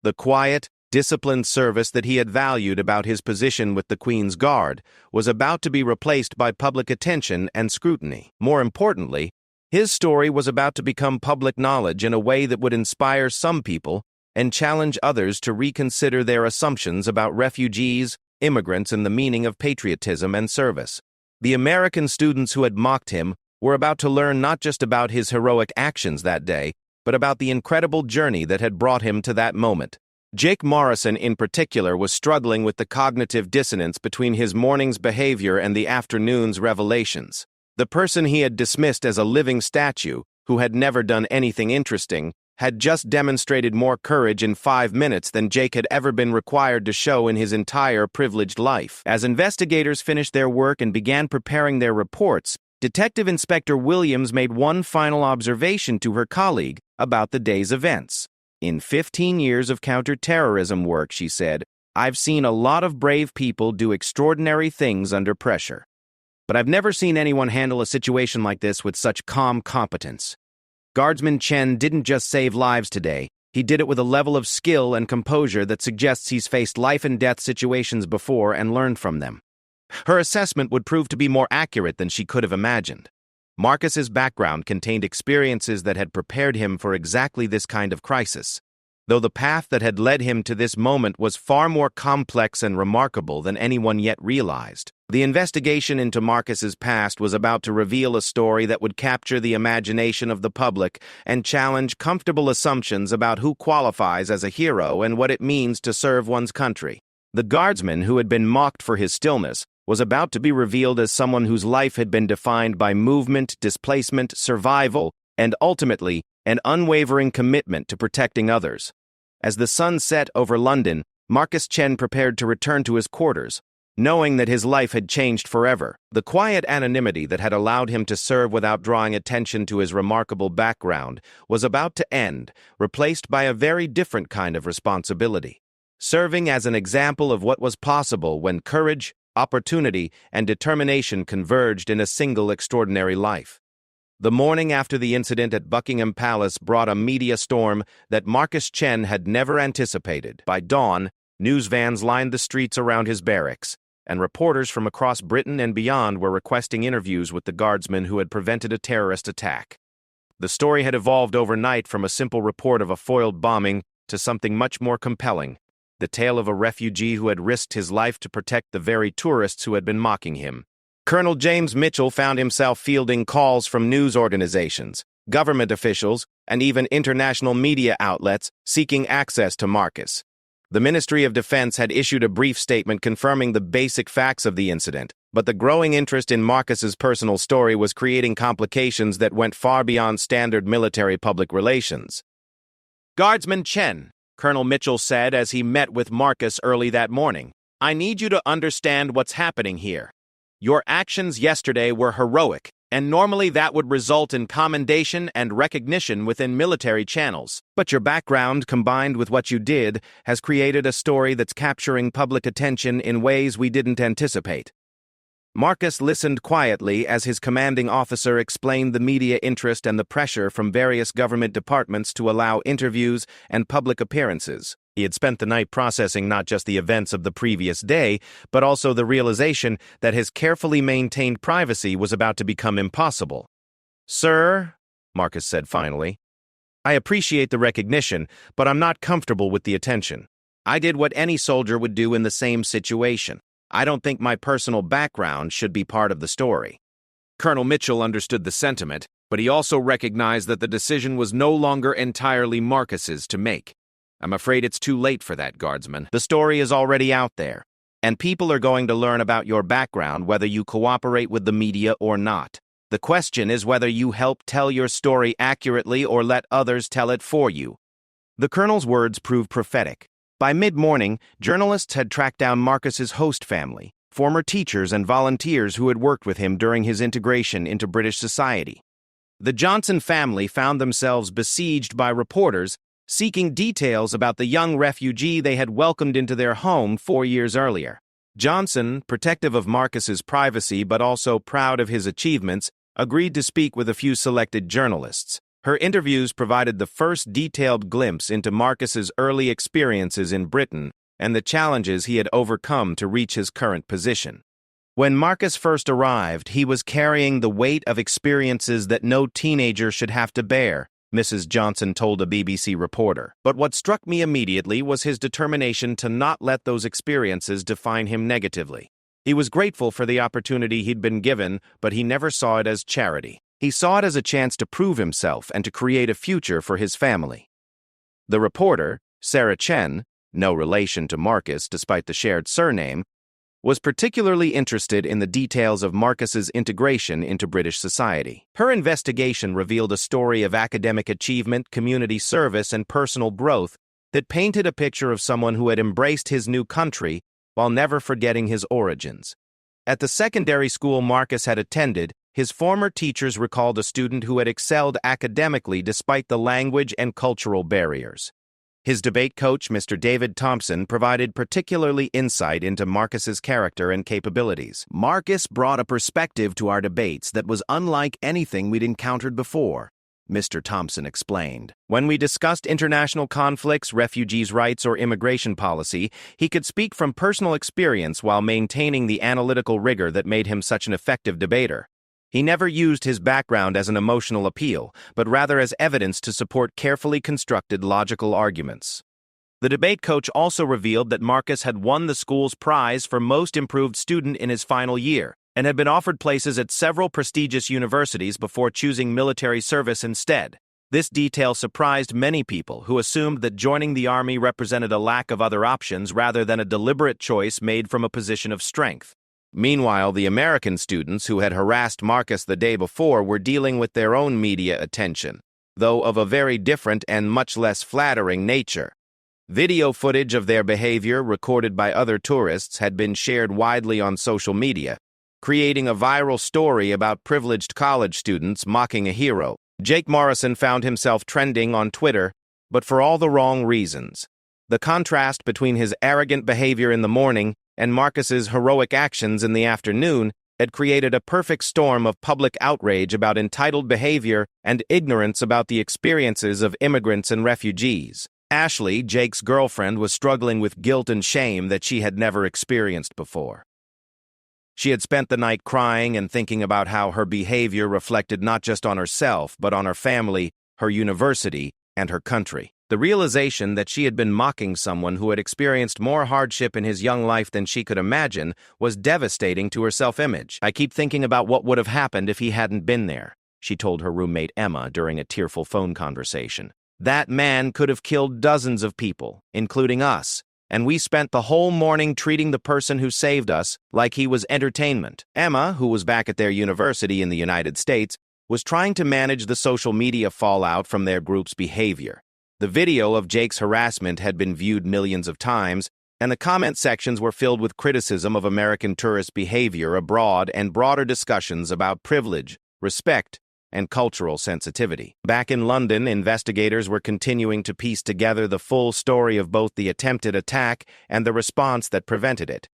The quiet, disciplined service that he had valued about his position with the Queen's Guard was about to be replaced by public attention and scrutiny. More importantly, his story was about to become public knowledge in a way that would inspire some people and challenge others to reconsider their assumptions about refugees, immigrants, and the meaning of patriotism and service. The American students who had mocked him were about to learn not just about his heroic actions that day, but about the incredible journey that had brought him to that moment. Jake Morrison, in particular, was struggling with the cognitive dissonance between his morning's behavior and the afternoon's revelations. The person he had dismissed as a living statue, who had never done anything interesting, had just demonstrated more courage in 5 minutes than Jake had ever been required to show in his entire privileged life. As investigators finished their work and began preparing their reports, Detective Inspector Williams made one final observation to her colleague about the day's events. "In 15 years of counterterrorism work," she said, "I've seen a lot of brave people do extraordinary things under pressure. But I've never seen anyone handle a situation like this with such calm competence. Guardsman Chen didn't just save lives today, he did it with a level of skill and composure that suggests he's faced life-and-death situations before and learned from them." Her assessment would prove to be more accurate than she could have imagined. Marcus's background contained experiences that had prepared him for exactly this kind of crisis, though the path that had led him to this moment was far more complex and remarkable than anyone yet realized. The investigation into Marcus's past was about to reveal a story that would capture the imagination of the public and challenge comfortable assumptions about who qualifies as a hero and what it means to serve one's country. The guardsman who had been mocked for his stillness was about to be revealed as someone whose life had been defined by movement, displacement, survival, and ultimately, an unwavering commitment to protecting others. As the sun set over London, Marcus Chen prepared to return to his quarters, knowing that his life had changed forever. The quiet anonymity that had allowed him to serve without drawing attention to his remarkable background was about to end, replaced by a very different kind of responsibility. Serving as an example of what was possible when courage, opportunity, and determination converged in a single extraordinary life. The morning after the incident at Buckingham Palace brought a media storm that Marcus Chen had never anticipated. By dawn, news vans lined the streets around his barracks, and reporters from across Britain and beyond were requesting interviews with the guardsman who had prevented a terrorist attack. The story had evolved overnight from a simple report of a foiled bombing to something much more compelling: the tale of a refugee who had risked his life to protect the very tourists who had been mocking him. Colonel James Mitchell found himself fielding calls from news organizations, government officials, and even international media outlets seeking access to Marcus. The Ministry of Defense had issued a brief statement confirming the basic facts of the incident, but the growing interest in Marcus's personal story was creating complications that went far beyond standard military public relations. "Guardsman Chen," Colonel Mitchell said as he met with Marcus early that morning, "I need you to understand what's happening here. Your actions yesterday were heroic, and normally that would result in commendation and recognition within military channels. But your background, combined with what you did, has created a story that's capturing public attention in ways we didn't anticipate." Marcus listened quietly as his commanding officer explained the media interest and the pressure from various government departments to allow interviews and public appearances. He had spent the night processing not just the events of the previous day, but also the realization that his carefully maintained privacy was about to become impossible. "Sir," Marcus said finally, "I appreciate the recognition, but I'm not comfortable with the attention. I did what any soldier would do in the same situation. I don't think my personal background should be part of the story." Colonel Mitchell understood the sentiment, but he also recognized that the decision was no longer entirely Marcus's to make. "I'm afraid it's too late for that, guardsman. The story is already out there, and people are going to learn about your background whether you cooperate with the media or not. The question is whether you help tell your story accurately or let others tell it for you." The colonel's words proved prophetic. By mid-morning, journalists had tracked down Marcus's host family, former teachers and volunteers who had worked with him during his integration into British society. The Johnson family found themselves besieged by reporters seeking details about the young refugee they had welcomed into their home 4 years earlier. Johnson, protective of Marcus's privacy but also proud of his achievements, agreed to speak with a few selected journalists. Her interviews provided the first detailed glimpse into Marcus's early experiences in Britain and the challenges he had overcome to reach his current position. When Marcus first arrived, he was carrying the weight of experiences that no teenager should have to bear, Mrs. Johnson told a BBC reporter. But what struck me immediately was his determination to not let those experiences define him negatively. He was grateful for the opportunity he'd been given, but he never saw it as charity. He saw it as a chance to prove himself and to create a future for his family. The reporter, Sarah Chen, no relation to Marcus despite the shared surname, was particularly interested in the details of Marcus's integration into British society. Her investigation revealed a story of academic achievement, community service, and personal growth that painted a picture of someone who had embraced his new country while never forgetting his origins. At the secondary school Marcus had attended, his former teachers recalled a student who had excelled academically despite the language and cultural barriers. His debate coach, Mr. David Thompson, provided particularly insight into Marcus's character and capabilities. "Marcus brought a perspective to our debates that was unlike anything we'd encountered before," Mr. Thompson explained. "When we discussed international conflicts, refugees' rights, or immigration policy, he could speak from personal experience while maintaining the analytical rigor that made him such an effective debater. He never used his background as an emotional appeal, but rather as evidence to support carefully constructed logical arguments." The debate coach also revealed that Marcus had won the school's prize for Most Improved Student in his final year, and had been offered places at several prestigious universities before choosing military service instead. This detail surprised many people who assumed that joining the army represented a lack of other options rather than a deliberate choice made from a position of strength. Meanwhile, the American students who had harassed Marcus the day before were dealing with their own media attention, though of a very different and much less flattering nature. Video footage of their behavior, recorded by other tourists, had been shared widely on social media, creating a viral story about privileged college students mocking a hero. Jake Morrison found himself trending on Twitter, but for all the wrong reasons. The contrast between his arrogant behavior in the morning and Marcus's heroic actions in the afternoon had created a perfect storm of public outrage about entitled behavior and ignorance about the experiences of immigrants and refugees. Ashley, Jake's girlfriend, was struggling with guilt and shame that she had never experienced before. She had spent the night crying and thinking about how her behavior reflected not just on herself, but on her family, her university, and her country. The realization that she had been mocking someone who had experienced more hardship in his young life than she could imagine was devastating to her self-image. "I keep thinking about what would have happened if he hadn't been there," she told her roommate Emma during a tearful phone conversation. "That man could have killed dozens of people, including us, and we spent the whole morning treating the person who saved us like he was entertainment." Emma, who was back at their university in the United States, was trying to manage the social media fallout from their group's behavior. The video of Jake's harassment had been viewed millions of times, and the comment sections were filled with criticism of American tourist behavior abroad and broader discussions about privilege, respect, and cultural sensitivity. Back in London, investigators were continuing to piece together the full story of both the attempted attack and the response that prevented it.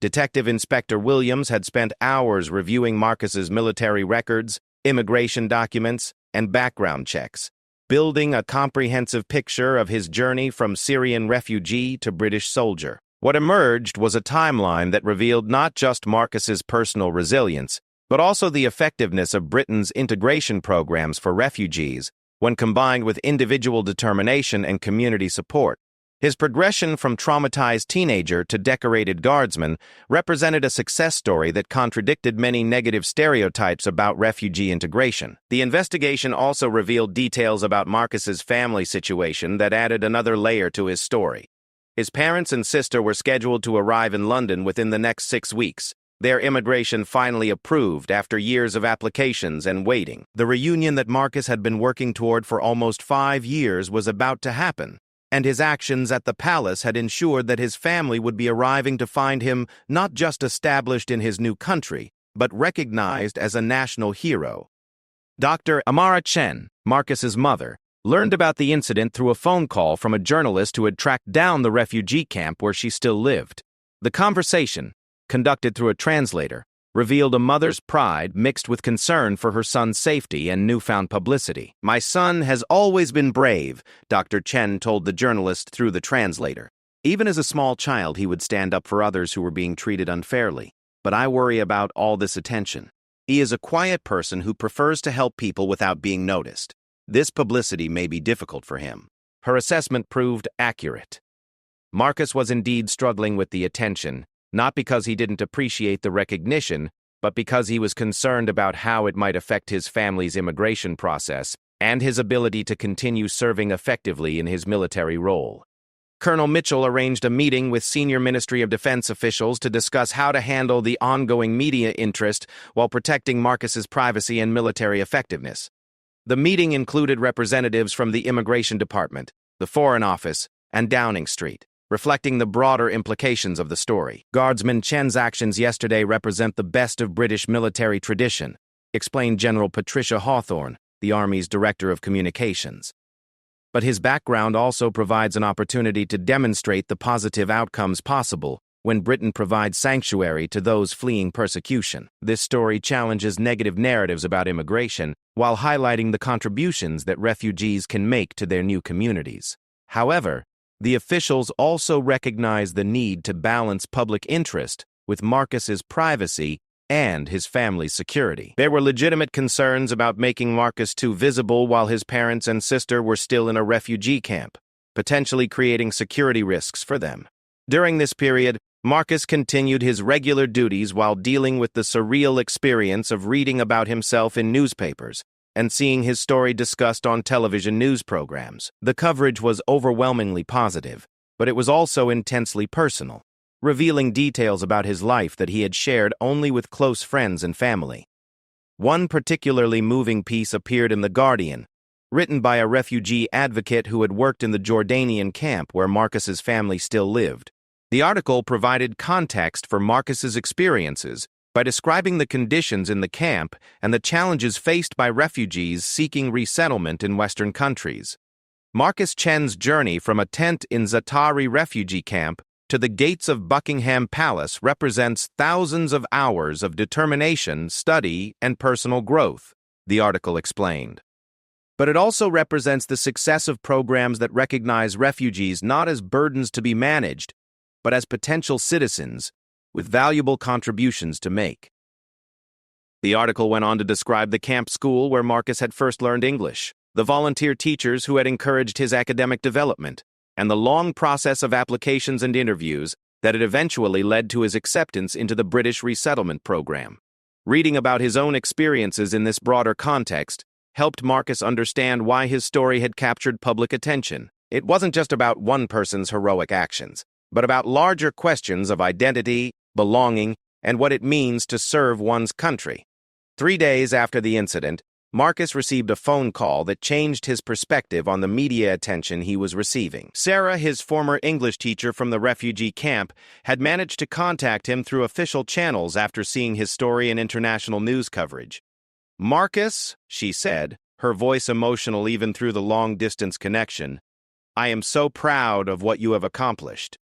Detective Inspector Williams had spent hours reviewing Marcus's military records, immigration documents, and background checks, building a comprehensive picture of his journey from Syrian refugee to British soldier. What emerged was a timeline that revealed not just Marcus's personal resilience, but also the effectiveness of Britain's integration programs for refugees when combined with individual determination and community support. His progression from traumatized teenager to decorated guardsman represented a success story that contradicted many negative stereotypes about refugee integration. The investigation also revealed details about Marcus's family situation that added another layer to his story. His parents and sister were scheduled to arrive in London within the next 6 weeks, their immigration finally approved after years of applications and waiting. The reunion that Marcus had been working toward for almost 5 years was about to happen, and his actions at the palace had ensured that his family would be arriving to find him not just established in his new country, but recognized as a national hero. Dr. Amara Chen, Marcus's mother, learned about the incident through a phone call from a journalist who had tracked down the refugee camp where she still lived. The conversation, conducted through a translator, revealed a mother's pride mixed with concern for her son's safety and newfound publicity. "My son has always been brave," Dr. Chen told the journalist through the translator. "Even as a small child, he would stand up for others who were being treated unfairly. But I worry about all this attention. He is a quiet person who prefers to help people without being noticed. This publicity may be difficult for him." Her assessment proved accurate. Marcus was indeed struggling with the attention, not because he didn't appreciate the recognition, but because he was concerned about how it might affect his family's immigration process and his ability to continue serving effectively in his military role. Colonel Mitchell arranged a meeting with senior Ministry of Defense officials to discuss how to handle the ongoing media interest while protecting Marcus's privacy and military effectiveness. The meeting included representatives from the Immigration Department, the Foreign Office, and Downing Street, reflecting the broader implications of the story. "Guardsman Chen's actions yesterday represent the best of British military tradition," explained General Patricia Hawthorne, the Army's Director of Communications. "But his background also provides an opportunity to demonstrate the positive outcomes possible when Britain provides sanctuary to those fleeing persecution. This story challenges negative narratives about immigration while highlighting the contributions that refugees can make to their new communities. However, the officials also recognize the need to balance public interest with Marcus's privacy and his family's security. There were legitimate concerns about making Marcus too visible while his parents and sister were still in a refugee camp, potentially creating security risks for them. During this period, Marcus continued his regular duties while dealing with the surreal experience of reading about himself in newspapers and seeing his story discussed on television news programs. The coverage was overwhelmingly positive, but it was also intensely personal, revealing details about his life that he had shared only with close friends and family. One particularly moving piece appeared in The Guardian, written by a refugee advocate who had worked in the Jordanian camp where Marcus's family still lived. The article provided context for Marcus's experiences by describing the conditions in the camp and the challenges faced by refugees seeking resettlement in Western countries. Marcus Chen's journey from a tent in Zatari refugee camp to the gates of Buckingham Palace represents thousands of hours of determination, study, and personal growth, the article explained. But it also represents the success of programs that recognize refugees not as burdens to be managed, but as potential citizens with valuable contributions to make. The article went on to describe the camp school where Marcus had first learned English, the volunteer teachers who had encouraged his academic development, and the long process of applications and interviews that had eventually led to his acceptance into the British resettlement program. Reading about his own experiences in this broader context helped Marcus understand why his story had captured public attention. It wasn't just about one person's heroic actions, but about larger questions of identity, belonging, and what it means to serve one's country. 3 days after the incident, Marcus received a phone call that changed his perspective on the media attention he was receiving. Sarah, his former English teacher from the refugee camp, had managed to contact him through official channels after seeing his story in international news coverage. "Marcus," she said, her voice emotional even through the long-distance connection, "I am so proud of what you have accomplished.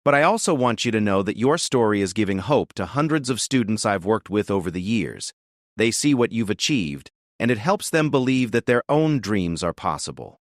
But I also want you to know that your story is giving hope to hundreds of students I've worked with over the years. They see what you've achieved, and it helps them believe that their own dreams are possible."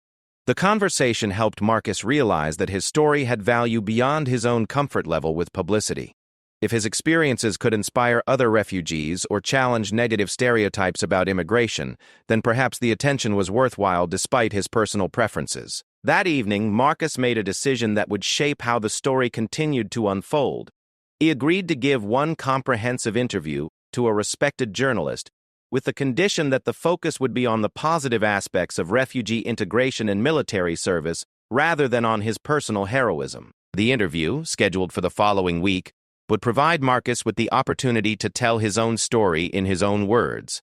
The conversation helped Marcus realize that his story had value beyond his own comfort level with publicity. If his experiences could inspire other refugees or challenge negative stereotypes about immigration, then perhaps the attention was worthwhile despite his personal preferences. That evening, Marcus made a decision that would shape how the story continued to unfold. He agreed to give one comprehensive interview to a respected journalist, with the condition that the focus would be on the positive aspects of refugee integration and military service rather than on his personal heroism. The interview, scheduled for the following week, would provide Marcus with the opportunity to tell his own story in his own words.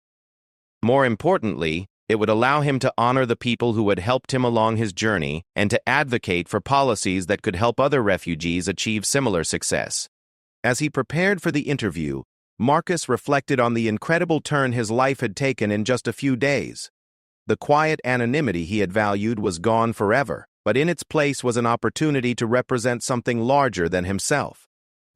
More importantly, it would allow him to honor the people who had helped him along his journey and to advocate for policies that could help other refugees achieve similar success. As he prepared for the interview, Marcus reflected on the incredible turn his life had taken in just a few days. The quiet anonymity he had valued was gone forever, but in its place was an opportunity to represent something larger than himself.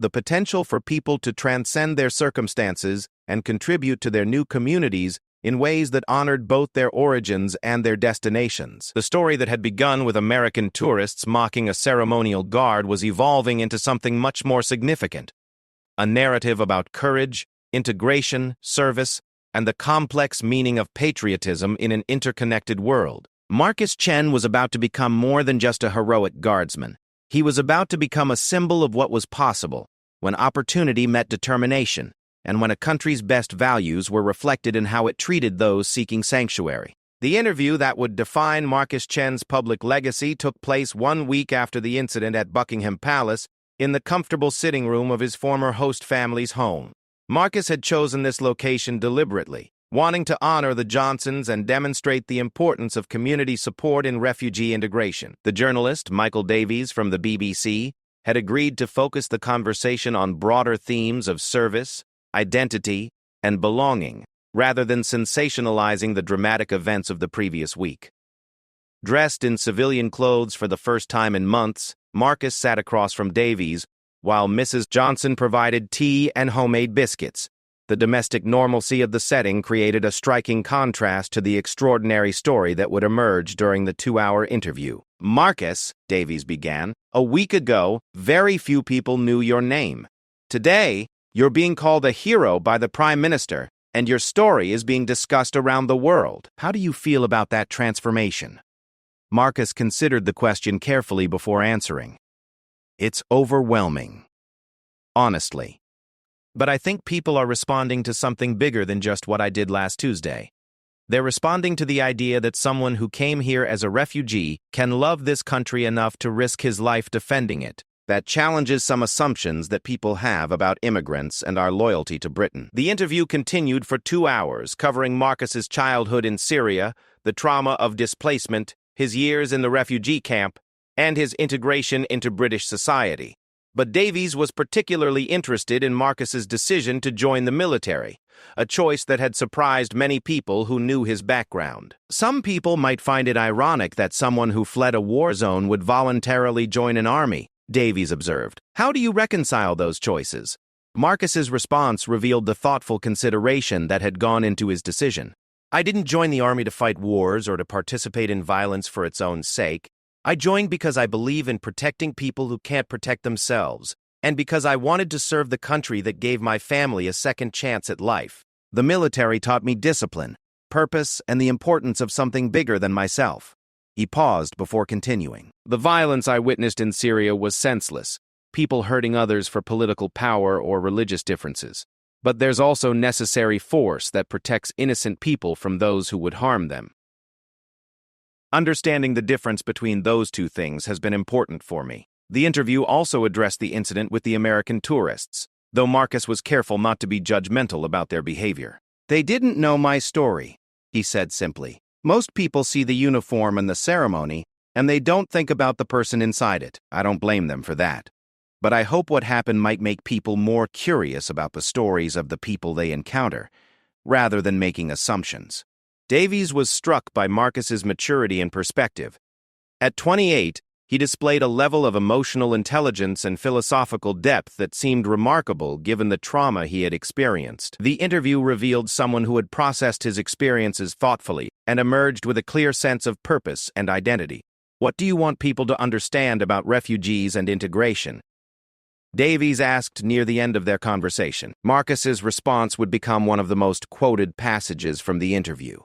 the potential for people to transcend their circumstances and contribute to their new communities in ways that honored both their origins and their destinations. The story that had begun with American tourists mocking a ceremonial guard was evolving into something much more significant. A narrative about courage, integration, service, and the complex meaning of patriotism in an interconnected world. Marcus Chen was about to become more than just a heroic guardsman. He was about to become a symbol of what was possible when opportunity met determination, and when a country's best values were reflected in how it treated those seeking sanctuary. The interview that would define Marcus Chen's public legacy took place 1 week after the incident at Buckingham Palace in the comfortable sitting room of his former host family's home. Marcus had chosen this location deliberately, wanting to honor the Johnsons and demonstrate the importance of community support in refugee integration. The journalist, Michael Davies from the BBC, had agreed to focus the conversation on broader themes of service, identity, and belonging, rather than sensationalizing the dramatic events of the previous week. Dressed in civilian clothes for the first time in months, Marcus sat across from Davies, while Mrs. Johnson provided tea and homemade biscuits. The domestic normalcy of the setting created a striking contrast to the extraordinary story that would emerge during the 2-hour interview. "Marcus," Davies began, "a week ago, very few people knew your name. Today, you're being called a hero by the Prime Minister, and your story is being discussed around the world. How do you feel about that transformation?" Marcus considered the question carefully before answering. "It's overwhelming. Honestly. But I think people are responding to something bigger than just what I did last Tuesday. They're responding to the idea that someone who came here as a refugee can love this country enough to risk his life defending it. That challenges some assumptions that people have about immigrants and our loyalty to Britain." The interview continued for 2 hours, covering Marcus's childhood in Syria, the trauma of displacement, his years in the refugee camp, and his integration into British society. But Davies was particularly interested in Marcus's decision to join the military, a choice that had surprised many people who knew his background. "Some people might find it ironic that someone who fled a war zone would voluntarily join an army," Davies observed. "How do you reconcile those choices?" Marcus's response revealed the thoughtful consideration that had gone into his decision. "I didn't join the army to fight wars or to participate in violence for its own sake. I joined because I believe in protecting people who can't protect themselves, and because I wanted to serve the country that gave my family a second chance at life. The military taught me discipline, purpose, and the importance of something bigger than myself." He paused before continuing. "The violence I witnessed in Syria was senseless, people hurting others for political power or religious differences. But there's also necessary force that protects innocent people from those who would harm them. Understanding the difference between those two things has been important for me." The interview also addressed the incident with the American tourists, though Marcus was careful not to be judgmental about their behavior. "They didn't know my story," he said simply. "Most people see the uniform and the ceremony, and they don't think about the person inside it. I don't blame them for that. But I hope what happened might make people more curious about the stories of the people they encounter, rather than making assumptions." Davies was struck by Marcus's maturity and perspective. At 28, he displayed a level of emotional intelligence and philosophical depth that seemed remarkable given the trauma he had experienced. The interview revealed someone who had processed his experiences thoughtfully and emerged with a clear sense of purpose and identity. "What do you want people to understand about refugees and integration?" Davies asked near the end of their conversation. Marcus's response would become one of the most quoted passages from the interview.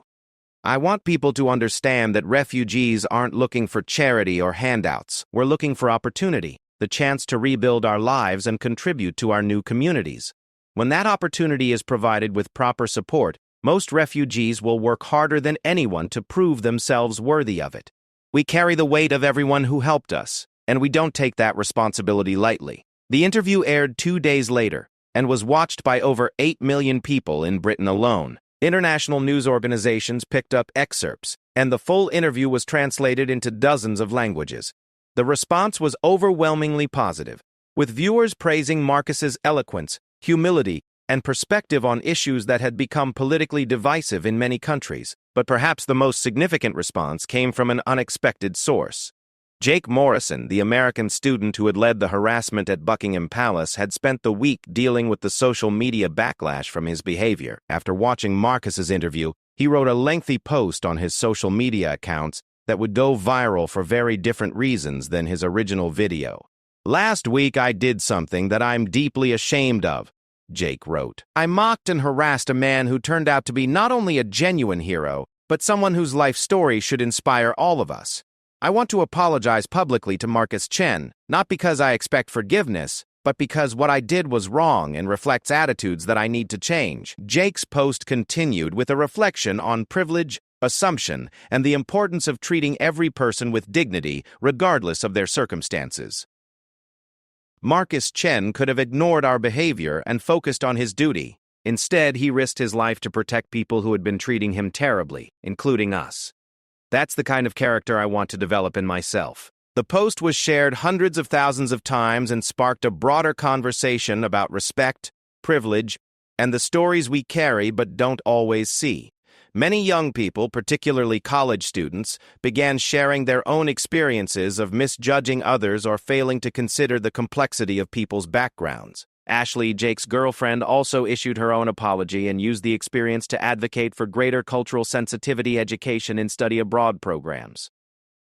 "I want people to understand that refugees aren't looking for charity or handouts. We're looking for opportunity, the chance to rebuild our lives and contribute to our new communities. When that opportunity is provided with proper support, most refugees will work harder than anyone to prove themselves worthy of it. We carry the weight of everyone who helped us, and we don't take that responsibility lightly." The interview aired 2 days later and was watched by over 8 million people in Britain alone. International news organizations picked up excerpts, and the full interview was translated into dozens of languages. The response was overwhelmingly positive, with viewers praising Marcus's eloquence, humility, and perspective on issues that had become politically divisive in many countries. But perhaps the most significant response came from an unexpected source. Jake Morrison, the American student who had led the harassment at Buckingham Palace, had spent the week dealing with the social media backlash from his behavior. After watching Marcus's interview, he wrote a lengthy post on his social media accounts that would go viral for very different reasons than his original video. "Last week I did something that I'm deeply ashamed of," Jake wrote. "I mocked and harassed a man who turned out to be not only a genuine hero, but someone whose life story should inspire all of us. I want to apologize publicly to Marcus Chen, not because I expect forgiveness, but because what I did was wrong and reflects attitudes that I need to change." Jake's post continued with a reflection on privilege, assumption, and the importance of treating every person with dignity, regardless of their circumstances. Marcus Chen could have ignored our behavior and focused on his duty. Instead, he risked his life to protect people who had been treating him terribly, including us. That's the kind of character I want to develop in myself. The post was shared hundreds of thousands of times and sparked a broader conversation about respect, privilege, and the stories we carry but don't always see. Many young people, particularly college students, began sharing their own experiences of misjudging others or failing to consider the complexity of people's backgrounds. Ashley, Jake's girlfriend, also issued her own apology and used the experience to advocate for greater cultural sensitivity education in study abroad programs.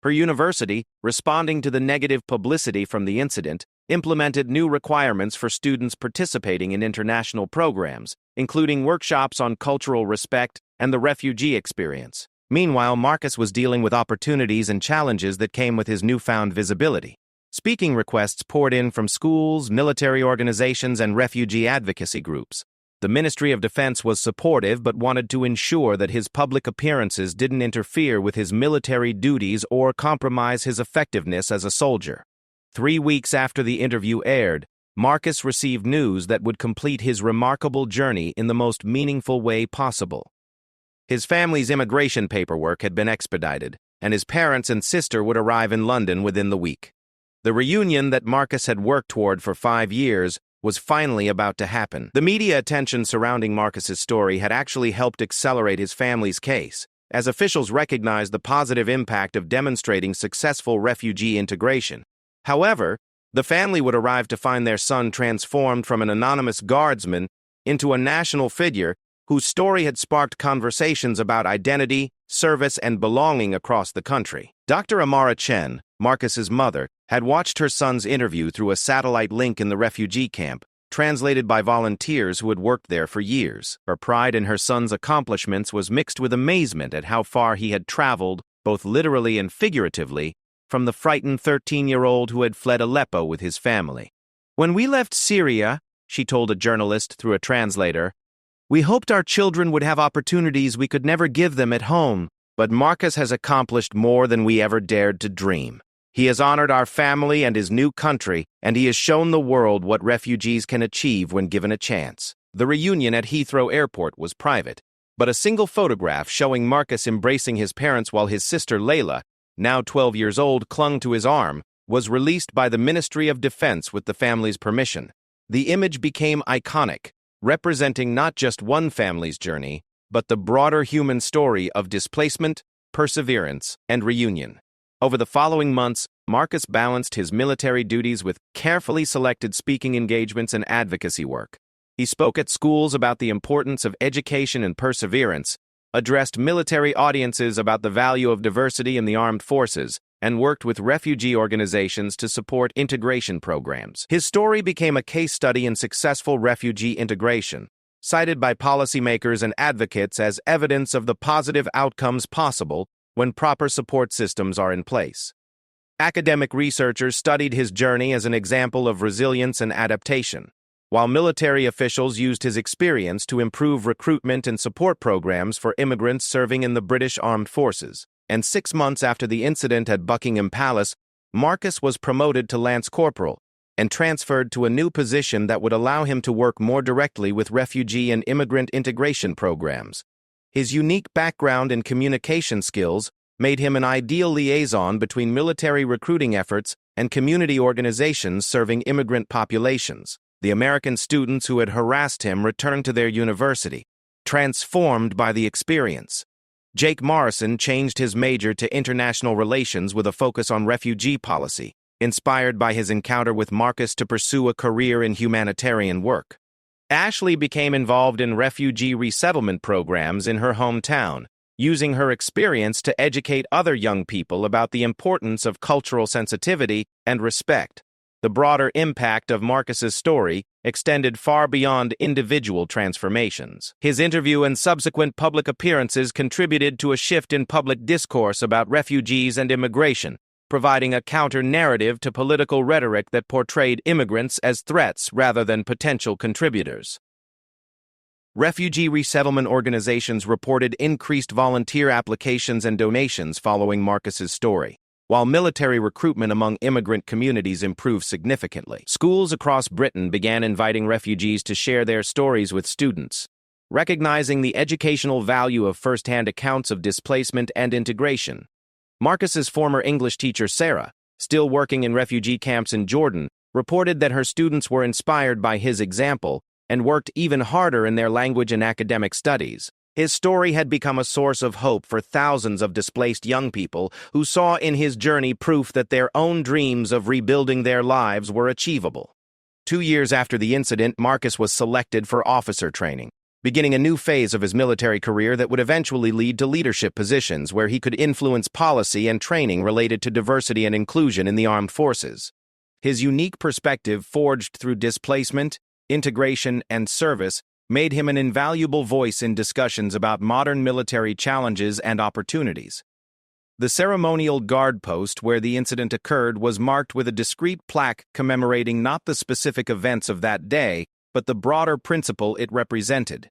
Her university, responding to the negative publicity from the incident, implemented new requirements for students participating in international programs, including workshops on cultural respect and the refugee experience. Meanwhile, Marcus was dealing with opportunities and challenges that came with his newfound visibility. Speaking requests poured in from schools, military organizations, and refugee advocacy groups. The Ministry of Defense was supportive but wanted to ensure that his public appearances didn't interfere with his military duties or compromise his effectiveness as a soldier. 3 weeks after the interview aired, Marcus received news that would complete his remarkable journey in the most meaningful way possible. His family's immigration paperwork had been expedited, and his parents and sister would arrive in London within the week. The reunion that Marcus had worked toward for 5 years was finally about to happen. The media attention surrounding Marcus's story had actually helped accelerate his family's case, as officials recognized the positive impact of demonstrating successful refugee integration. However, the family would arrive to find their son transformed from an anonymous guardsman into a national figure whose story had sparked conversations about identity, service, and belonging across the country. Dr. Amara Chen, Marcus's mother, had watched her son's interview through a satellite link in the refugee camp, translated by volunteers who had worked there for years. Her pride in her son's accomplishments was mixed with amazement at how far he had traveled, both literally and figuratively, from the frightened 13-year-old who had fled Aleppo with his family. "When we left Syria," she told a journalist through a translator, "we hoped our children would have opportunities we could never give them at home, but Marcus has accomplished more than we ever dared to dream. He has honored our family and his new country, and he has shown the world what refugees can achieve when given a chance." The reunion at Heathrow Airport was private, but a single photograph showing Marcus embracing his parents while his sister Layla, now 12 years old, clung to his arm, was released by the Ministry of Defense with the family's permission. The image became iconic, representing not just one family's journey, but the broader human story of displacement, perseverance, and reunion. Over the following months, Marcus balanced his military duties with carefully selected speaking engagements and advocacy work. He spoke at schools about the importance of education and perseverance, addressed military audiences about the value of diversity in the armed forces, and worked with refugee organizations to support integration programs. His story became a case study in successful refugee integration, cited by policymakers and advocates as evidence of the positive outcomes possible when proper support systems are in place. Academic researchers studied his journey as an example of resilience and adaptation, while military officials used his experience to improve recruitment and support programs for immigrants serving in the British Armed Forces. And 6 months after the incident at Buckingham Palace, Marcus was promoted to Lance Corporal and transferred to a new position that would allow him to work more directly with refugee and immigrant integration programs. His unique background and communication skills made him an ideal liaison between military recruiting efforts and community organizations serving immigrant populations. The American students who had harassed him returned to their university, transformed by the experience. Jake Morrison changed his major to international relations with a focus on refugee policy, inspired by his encounter with Marcus to pursue a career in humanitarian work. Ashley became involved in refugee resettlement programs in her hometown, using her experience to educate other young people about the importance of cultural sensitivity and respect. The broader impact of Marcus's story extended far beyond individual transformations. His interview and subsequent public appearances contributed to a shift in public discourse about refugees and immigration, providing a counter-narrative to political rhetoric that portrayed immigrants as threats rather than potential contributors. Refugee resettlement organizations reported increased volunteer applications and donations following Marcus's story, while military recruitment among immigrant communities improved significantly. Schools across Britain began inviting refugees to share their stories with students, recognizing the educational value of first-hand accounts of displacement and integration. Marcus's former English teacher Sarah, still working in refugee camps in Jordan, reported that her students were inspired by his example and worked even harder in their language and academic studies. His story had become a source of hope for thousands of displaced young people who saw in his journey proof that their own dreams of rebuilding their lives were achievable. 2 years after the incident, Marcus was selected for officer training, beginning a new phase of his military career that would eventually lead to leadership positions where he could influence policy and training related to diversity and inclusion in the armed forces. His unique perspective, forged through displacement, integration, and service, made him an invaluable voice in discussions about modern military challenges and opportunities. The ceremonial guard post where the incident occurred was marked with a discreet plaque commemorating not the specific events of that day, but the broader principle it represented.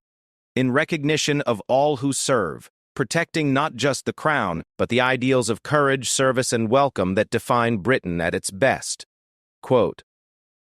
In recognition of all who serve, protecting not just the crown, but the ideals of courage, service, and welcome that define Britain at its best. Quote,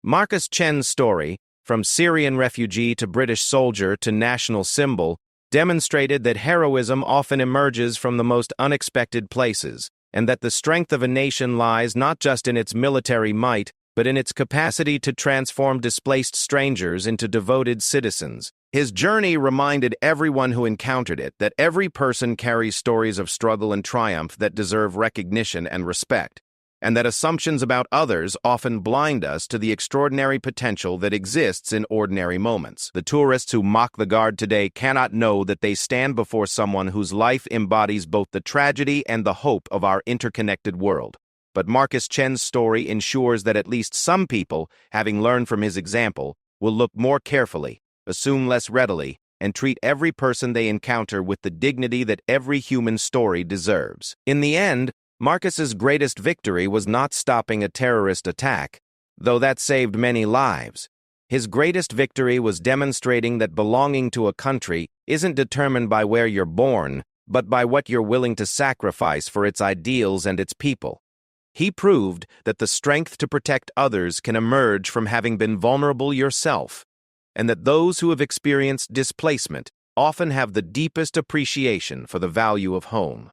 Marcus Chen's story, from Syrian refugee to British soldier to national symbol, demonstrated that heroism often emerges from the most unexpected places, and that the strength of a nation lies not just in its military might, but in its capacity to transform displaced strangers into devoted citizens. His journey reminded everyone who encountered it that every person carries stories of struggle and triumph that deserve recognition and respect, and that assumptions about others often blind us to the extraordinary potential that exists in ordinary moments. The tourists who mock the Guard today cannot know that they stand before someone whose life embodies both the tragedy and the hope of our interconnected world. But Marcus Chen's story ensures that at least some people, having learned from his example, will look more carefully, assume less readily, and treat every person they encounter with the dignity that every human story deserves. In the end, Marcus's greatest victory was not stopping a terrorist attack, though that saved many lives. His greatest victory was demonstrating that belonging to a country isn't determined by where you're born, but by what you're willing to sacrifice for its ideals and its people. He proved that the strength to protect others can emerge from having been vulnerable yourself, and that those who have experienced displacement often have the deepest appreciation for the value of home.